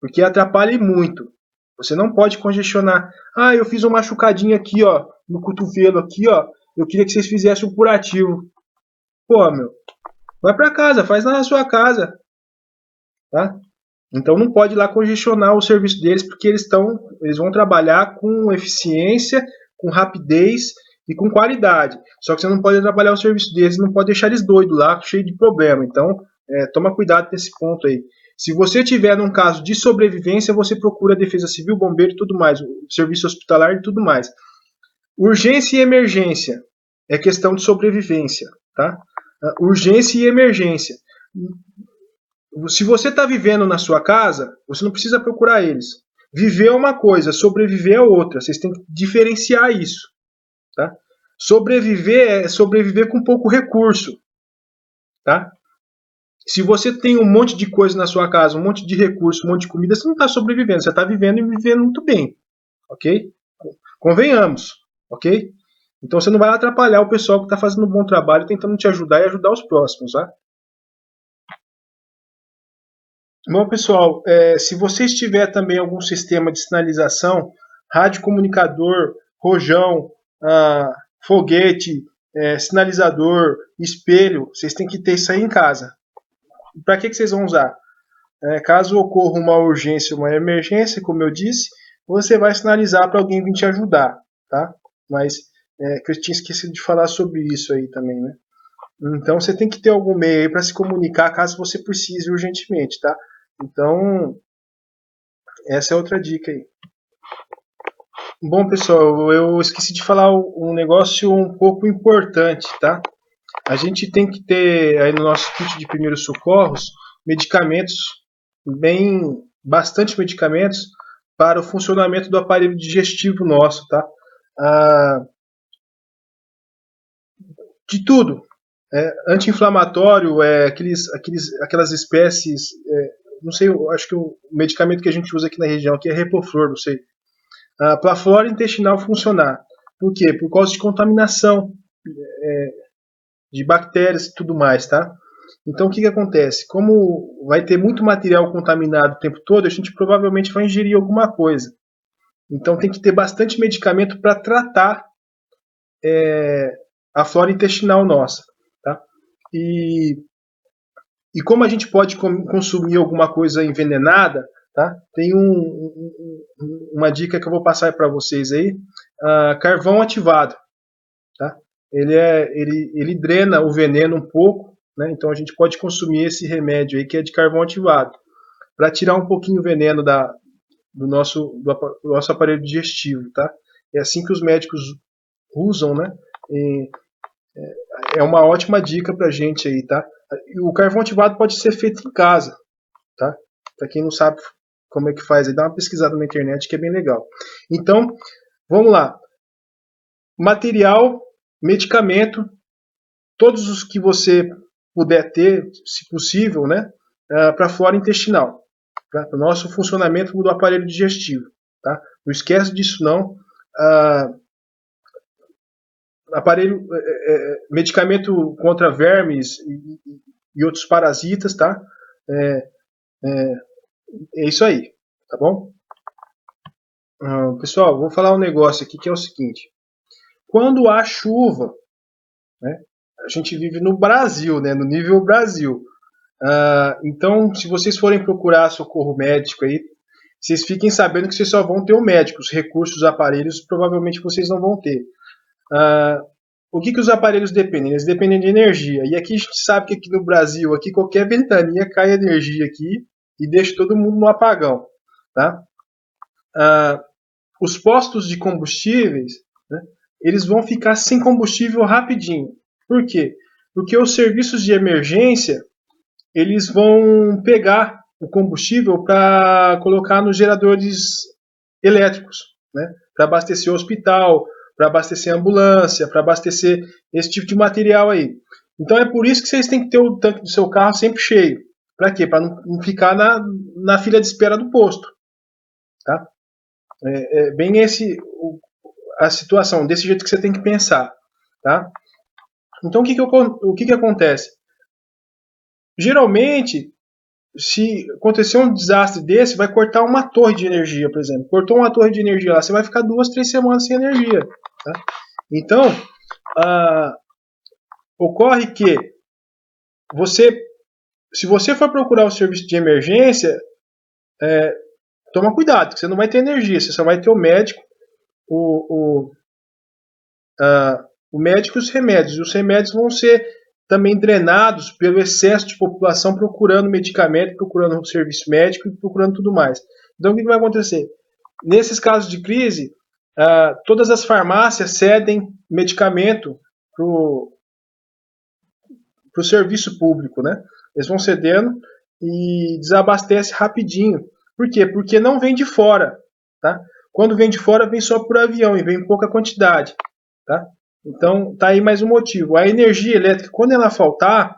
Porque atrapalha muito. Você não pode congestionar. Eu fiz uma machucadinha aqui, ó, no cotovelo aqui, ó. Eu queria que vocês fizessem um curativo. Pô, meu, vai para casa, faz na sua casa. Tá? Então não pode ir lá congestionar o serviço deles, porque eles vão trabalhar com eficiência, com rapidez e com qualidade. Só que você não pode atrapalhar o serviço deles, não pode deixar eles doidos lá, cheio de problema. Então, toma cuidado nesse ponto aí. Se você tiver num caso de sobrevivência, você procura a Defesa Civil, Bombeiro e tudo mais, o Serviço Hospitalar e tudo mais. Urgência e emergência é questão de sobrevivência, tá? Urgência e emergência. Se você está vivendo na sua casa, você não precisa procurar eles. Viver é uma coisa, sobreviver é outra. Vocês têm que diferenciar isso, tá? Sobreviver é sobreviver com pouco recurso, tá? Se você tem um monte de coisa na sua casa, um monte de recurso, um monte de comida, você não está sobrevivendo, você está vivendo e vivendo muito bem, ok? Convenhamos, ok? Então você não vai atrapalhar o pessoal que está fazendo um bom trabalho, tentando te ajudar e ajudar os próximos, tá? Bom, pessoal, se você tiver também algum sistema de sinalização, rádio comunicador, rojão, foguete, sinalizador, espelho, vocês têm que ter isso aí em casa. Para que vocês vão usar? Caso ocorra uma urgência, uma emergência, como eu disse, você vai sinalizar para alguém vir te ajudar, tá? Mas que eu tinha esquecido de falar sobre isso aí também, né? Então você tem que ter algum meio aí para se comunicar caso você precise urgentemente, tá? Então, essa é outra dica aí. Bom, pessoal, eu esqueci de falar um negócio um pouco importante, tá? A gente tem que ter aí no nosso kit de primeiros socorros medicamentos, bastante medicamentos para o funcionamento do aparelho digestivo nosso, tá? De tudo. Anti-inflamatório, aquelas espécies, não sei, eu acho que o medicamento que a gente usa aqui na região aqui é Repoflor, não sei. Para a flora intestinal funcionar. Por quê? Por causa de contaminação de bactérias e tudo mais, tá? Então o que acontece? Como vai ter muito material contaminado o tempo todo, a gente provavelmente vai ingerir alguma coisa. Então tem que ter bastante medicamento para tratar a flora intestinal nossa, tá? E como a gente pode consumir alguma coisa envenenada, tá? Tem uma dica que eu vou passar para vocês aí, carvão ativado, tá? Ele drena o veneno um pouco, né? Então a gente pode consumir esse remédio aí que é de carvão ativado, para tirar um pouquinho o veneno do nosso aparelho digestivo, tá? É assim que os médicos usam, né? É uma ótima dica pra gente aí, tá? O carvão ativado pode ser feito em casa, tá? Para quem não sabe como é que faz, aí dá uma pesquisada na internet que é bem legal. Então, vamos lá. Material, medicamento, todos os que você puder ter, se possível, né? Para a flora intestinal, para o nosso funcionamento do aparelho digestivo, tá? Não esquece disso não. Aparelho, medicamento contra vermes e outros parasitas, tá? É isso aí, tá bom? Pessoal, vou falar um negócio aqui que é o seguinte. Quando há chuva, né, a gente vive no Brasil, né, no nível Brasil. Então, se vocês forem procurar socorro médico aí, vocês fiquem sabendo que vocês só vão ter o médico. Os recursos, os aparelhos, provavelmente vocês não vão ter. O que os aparelhos dependem? Eles dependem de energia. E aqui a gente sabe que aqui no Brasil, aqui qualquer ventania cai energia aqui e deixa todo mundo no apagão, tá? Os postos de combustíveis, né, eles vão ficar sem combustível rapidinho. Por quê? Porque os serviços de emergência eles vão pegar o combustível para colocar nos geradores elétricos, né, para abastecer o hospital, para abastecer a ambulância, para abastecer esse tipo de material aí. Então é por isso que vocês têm que ter o tanque do seu carro sempre cheio. Para quê? Para não ficar na fila de espera do posto. Tá? É bem a situação, desse jeito que você tem que pensar. Tá? Então o que acontece? Geralmente, se acontecer um desastre desse, vai cortar uma torre de energia, por exemplo. Cortou uma torre de energia lá, você vai ficar 2, 3 semanas sem energia. Tá? Então, ocorre que se você for procurar o serviço de emergência, toma cuidado, que você não vai ter energia, você só vai ter o médico, o médico e os remédios. E os remédios vão ser também drenados pelo excesso de população procurando medicamento, procurando serviço médico e procurando tudo mais. Então, o que vai acontecer? Nesses casos de crise, todas as farmácias cedem medicamento para o serviço público, né? Eles vão cedendo e desabastece rapidinho. Por quê? Porque não vem de fora, tá? Quando vem de fora, vem só por avião e vem em pouca quantidade, tá? Então, tá aí mais um motivo. A energia elétrica, quando ela faltar,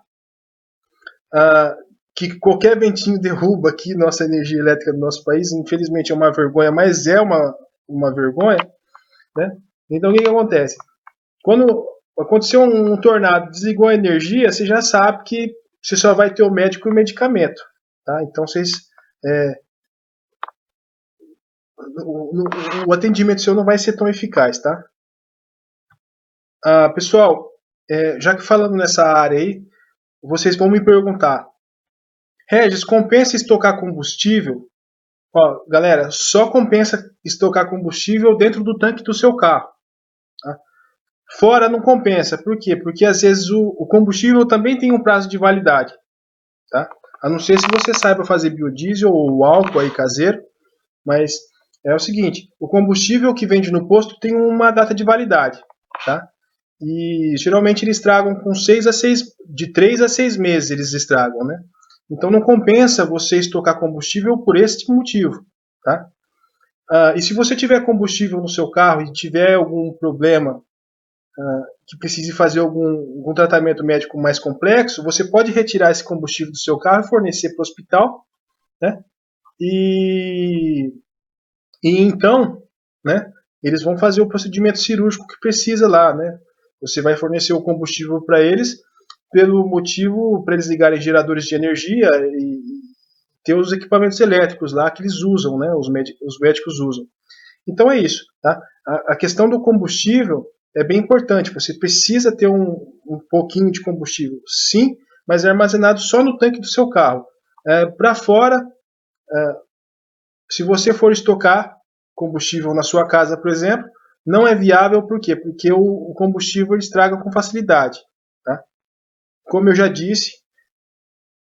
que qualquer ventinho derruba aqui nossa energia elétrica do nosso país, infelizmente é uma vergonha, mas é uma vergonha, né? Então, o que acontece? Quando aconteceu um tornado, desligou a energia, você já sabe que você só vai ter o médico e o medicamento, tá? Então, o atendimento seu não vai ser tão eficaz, tá? Pessoal, já que falando nessa área aí, vocês vão me perguntar, Regis, compensa estocar combustível? Ó, galera, só compensa estocar combustível dentro do tanque do seu carro. Tá? Fora não compensa. Por quê? Porque às vezes o combustível também tem um prazo de validade. Tá? A não ser se você saiba fazer biodiesel ou álcool aí caseiro, mas é o seguinte, o combustível que vende no posto tem uma data de validade. Tá? E geralmente eles estragam com de 3 a 6 meses eles estragam, né? Então não compensa você estocar combustível por esse motivo, tá? E se você tiver combustível no seu carro e tiver algum problema que precise fazer algum tratamento médico mais complexo, você pode retirar esse combustível do seu carro e fornecer para o hospital, né? E então, né? Eles vão fazer o procedimento cirúrgico que precisa lá, né? Você vai fornecer o combustível para eles pelo motivo para eles ligarem geradores de energia e ter os equipamentos elétricos lá que eles usam, né? Os médicos usam. Então é isso, tá? A questão do combustível é bem importante. Você precisa ter um pouquinho de combustível, sim, mas é armazenado só no tanque do seu carro. Para fora, se você for estocar combustível na sua casa, por exemplo, não é viável, por quê? Porque o combustível estraga com facilidade. Tá? Como eu já disse,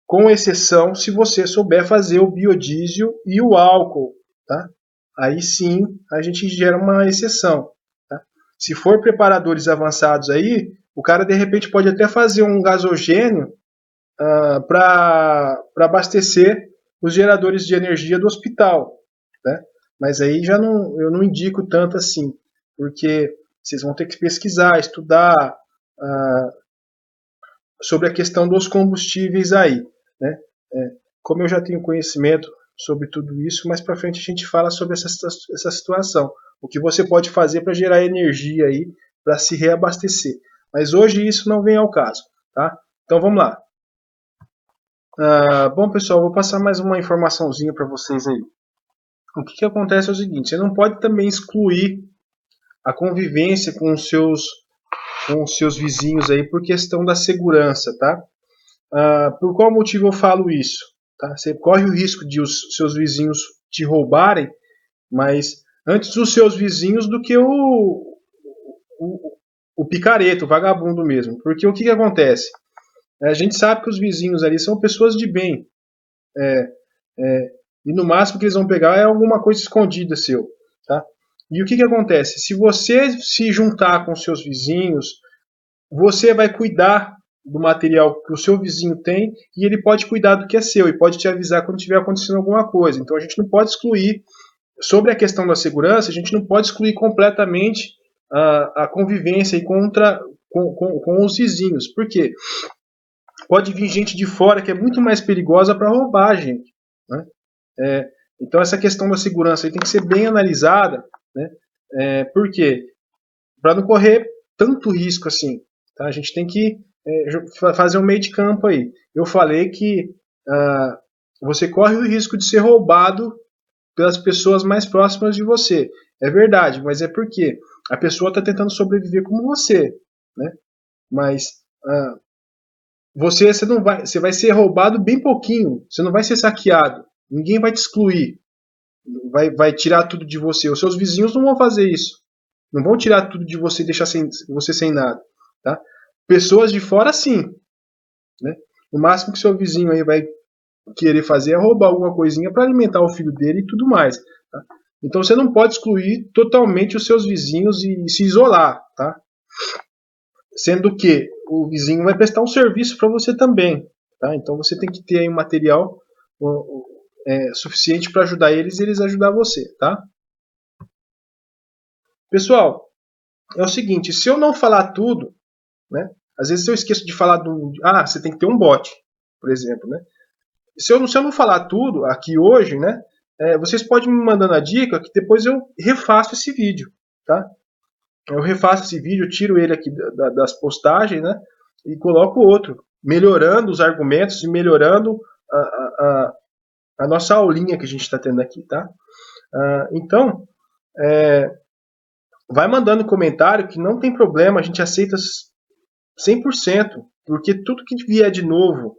com exceção se você souber fazer o biodiesel e o álcool. Tá? Aí sim a gente gera uma exceção. Tá? Se for preparadores avançados aí, o cara de repente pode até fazer um gasogênio para abastecer os geradores de energia do hospital. Né? Mas aí eu não indico tanto assim, porque vocês vão ter que pesquisar, estudar sobre a questão dos combustíveis aí. Né? Como eu já tenho conhecimento sobre tudo isso, mais para frente a gente fala sobre essa situação. O que você pode fazer para gerar energia aí, para se reabastecer. Mas hoje isso não vem ao caso. Tá? Então vamos lá. Bom, pessoal, vou passar mais uma informaçãozinha para vocês aí. O que acontece é o seguinte, você não pode também excluir a convivência com os seus vizinhos aí por questão da segurança, tá? Por qual motivo eu falo isso? Tá? Você corre o risco de os seus vizinhos te roubarem, mas antes os seus vizinhos do que o picareta, o vagabundo mesmo. Porque o que acontece? A gente sabe que os vizinhos ali são pessoas de bem. E no máximo que eles vão pegar é alguma coisa escondida seu. Tá? E o que acontece? Se você se juntar com seus vizinhos, você vai cuidar do material que o seu vizinho tem e ele pode cuidar do que é seu e pode te avisar quando estiver acontecendo alguma coisa. Então a gente não pode excluir, sobre a questão da segurança, a gente não pode excluir completamente a convivência com os vizinhos. Por quê? Pode vir gente de fora que é muito mais perigosa para roubar a gente. Né? Então essa questão da segurança aí tem que ser bem analisada, né? Por quê? Para não correr tanto risco assim. Tá? A gente tem que fazer um meio de campo aí. Eu falei que você corre o risco de ser roubado pelas pessoas mais próximas de você. É verdade, mas é porque a pessoa está tentando sobreviver como você. Né? Mas você vai ser roubado bem pouquinho. Você não vai ser saqueado. Ninguém vai te excluir. Vai tirar tudo de você. Os seus vizinhos não vão fazer isso. Não vão tirar tudo de você e deixar você sem nada. Tá? Pessoas de fora, sim. né? O máximo que seu vizinho aí vai querer fazer é roubar alguma coisinha para alimentar o filho dele e tudo mais. Tá? Então você não pode excluir totalmente os seus vizinhos e se isolar, tá? Sendo que o vizinho vai prestar um serviço para você também, tá? Então você tem que ter aí um material suficiente para ajudar eles e eles ajudar você, tá? Pessoal, é o seguinte, se eu não falar tudo, né? Às vezes eu esqueço de falar você tem que ter um bot, por exemplo, né? Se eu não falar tudo aqui hoje, né? Vocês podem me mandando a dica que depois eu refaço esse vídeo, tá? Eu refaço esse vídeo, eu tiro ele aqui das postagens, né? E coloco outro, melhorando os argumentos e melhorando a nossa aulinha que a gente está tendo aqui, tá? Então, vai mandando comentário que não tem problema, a gente aceita 100%, porque tudo que vier de novo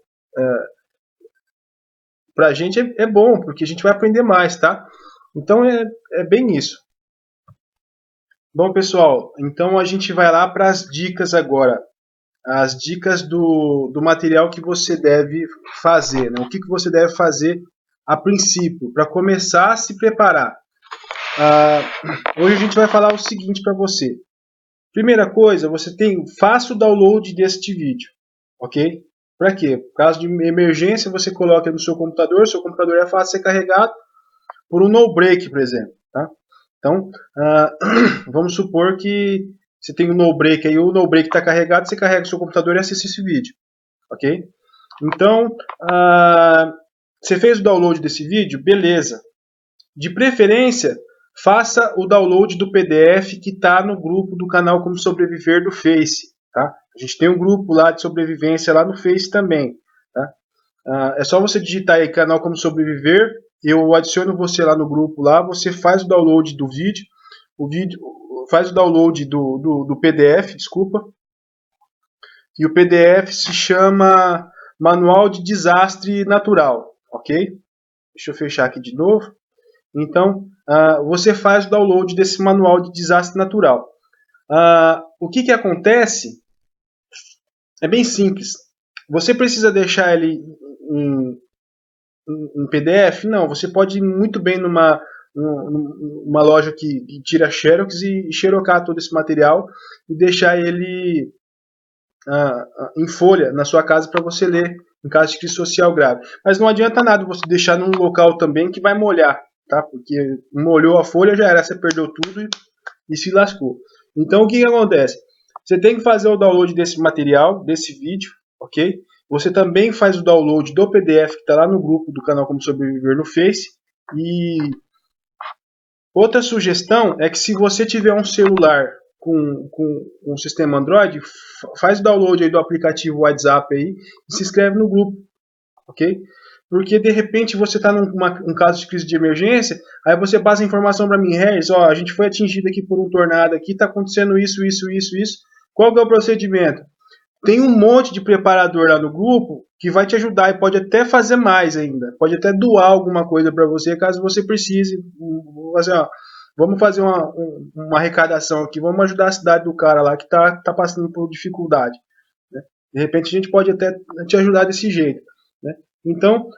pra gente é bom, porque a gente vai aprender mais, tá? Então é bem isso. Bom, pessoal, então a gente vai lá para as dicas agora. As dicas do material que você deve fazer, né? O que você deve fazer a princípio, para começar a se preparar. Hoje a gente vai falar o seguinte para você. Primeira coisa, faça o download deste vídeo, ok? Para quê? Por caso de emergência, você coloca no seu computador é fácil ser carregado por um no-break, por exemplo, tá? Então, vamos supor que você tem um no-break aí, o no-break está carregado, você carrega o seu computador e assiste esse vídeo, ok? Então, você fez o download desse vídeo? Beleza. De preferência, faça o download do PDF que está no grupo do canal Como Sobreviver do Face, tá? A gente tem um grupo lá de sobrevivência lá no Face também, tá? É só você digitar aí canal Como Sobreviver, eu adiciono você lá no grupo lá, você faz o download do vídeo, faz o download do PDF, desculpa, e o PDF se chama Manual de Desastre Natural, ok? Deixa eu fechar aqui de novo. Então, você faz o download desse Manual de Desastre Natural. O que acontece é bem simples. Você precisa deixar ele em PDF? Não, você pode ir muito bem numa loja que tira xerox e xerocar todo esse material e deixar ele em folha na sua casa para você ler em caso de crise social grave. Mas não adianta nada você deixar num local também que vai molhar, tá? Porque molhou a folha, já era, você perdeu tudo e se lascou. Então o que acontece? Você tem que fazer o download desse material, desse vídeo, ok? Você também faz o download do PDF que está lá no grupo do canal Como Sobreviver no Face. E outra sugestão é que se você tiver um celular com um sistema Android, faz o download aí do aplicativo WhatsApp aí e se inscreve no grupo, ok? Porque de repente você está num caso de crise de emergência, aí você passa a informação para mim, Harris, a gente foi atingido aqui por um tornado aqui, está acontecendo isso. Qual que é o procedimento? Tem um monte de preparador lá no grupo que vai te ajudar e pode até fazer mais ainda. Pode até doar alguma coisa para você, caso você precise. Vamos fazer uma arrecadação aqui, vamos ajudar a cidade do cara lá que está passando por dificuldade. Né? De repente a gente pode até te ajudar desse jeito. Né? Então,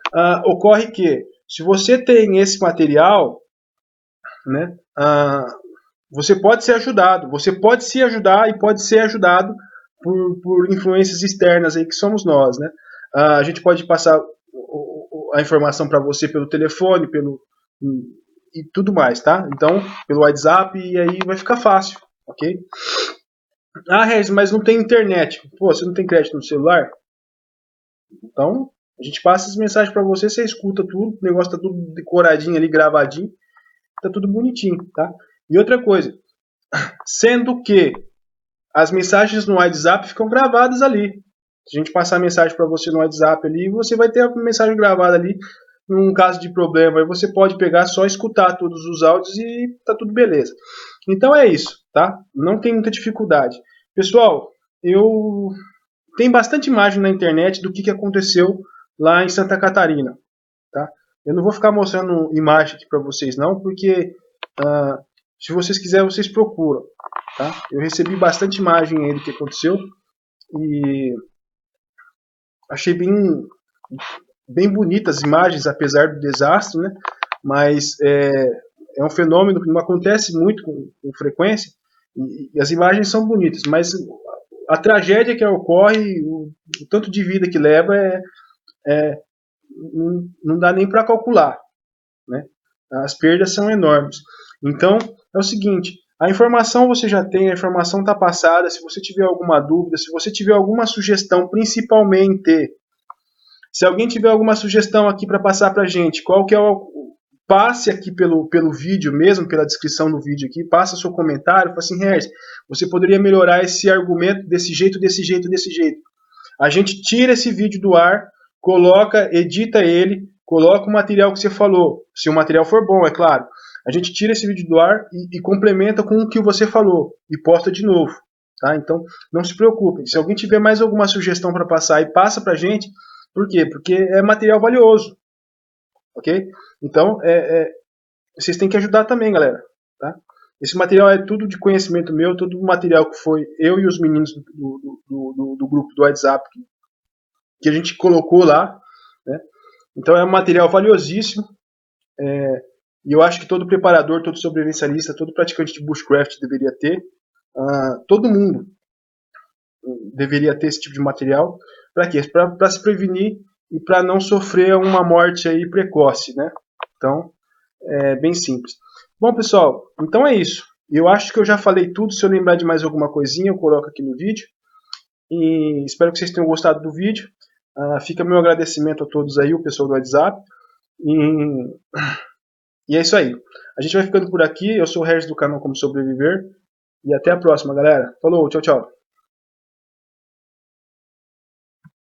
ocorre que, se você tem esse material, né, você pode ser ajudado. Você pode se ajudar e pode ser ajudado por influências externas aí que somos nós, né? A gente pode passar a informação para você pelo telefone, e tudo mais, tá? Então, pelo WhatsApp, e aí vai ficar fácil, ok? Regis, mas não tem internet. Pô, você não tem crédito no celular? Então, a gente passa as mensagens para você, você escuta tudo, o negócio tá tudo decoradinho ali, gravadinho, tá tudo bonitinho, tá? E outra coisa, sendo que as mensagens no WhatsApp ficam gravadas ali. Se a gente passar a mensagem para você no WhatsApp ali, você vai ter a mensagem gravada ali. Num caso de problema, aí você pode pegar, só escutar todos os áudios e tá tudo beleza. Então é isso, tá? Não tem muita dificuldade. Pessoal, tem bastante imagem na internet do que aconteceu lá em Santa Catarina, tá? Eu não vou ficar mostrando imagem aqui para vocês não, porque se vocês quiserem, vocês procuram. Tá? Eu recebi bastante imagem aí do que aconteceu e achei bem bonitas as imagens, apesar do desastre, né? Mas é um fenômeno que não acontece muito com frequência, e as imagens são bonitas, mas a tragédia que ocorre, o tanto de vida que leva, não dá nem para calcular, né? As perdas são enormes. Então, é o seguinte, a informação você já tem, a informação está passada. Se você tiver alguma dúvida, se você tiver alguma sugestão, principalmente, se alguém tiver alguma sugestão aqui para passar para a gente, qual que é passe aqui pelo vídeo mesmo, pela descrição do vídeo aqui, passa seu comentário, fala assim, Regis, você poderia melhorar esse argumento desse jeito, desse jeito, desse jeito. A gente tira esse vídeo do ar, coloca, edita ele, coloca o material que você falou, se o material for bom, é claro. A gente tira esse vídeo do ar e complementa com o que você falou e posta de novo. Tá? Então, não se preocupem. Se alguém tiver mais alguma sugestão para passar e passa para a gente, por quê? Porque é material valioso. Ok? Então, vocês têm que ajudar também, galera. Tá? Esse material é tudo de conhecimento meu, todo o material que foi eu e os meninos do grupo do WhatsApp que a gente colocou lá. Né? Então é um material valiosíssimo. E eu acho que todo preparador, todo sobrevivencialista, todo praticante de bushcraft deveria ter. Todo mundo deveria ter esse tipo de material. Para quê? Para se prevenir e para não sofrer uma morte aí precoce, né? Então, é bem simples. Bom, pessoal, então é isso. Eu acho que eu já falei tudo. Se eu lembrar de mais alguma coisinha, eu coloco aqui no vídeo. E espero que vocês tenham gostado do vídeo. Fica meu agradecimento a todos aí, o pessoal do WhatsApp. E é isso aí. A gente vai ficando por aqui. Eu sou o Regis do canal Como Sobreviver. E até a próxima, galera. Falou, tchau, tchau.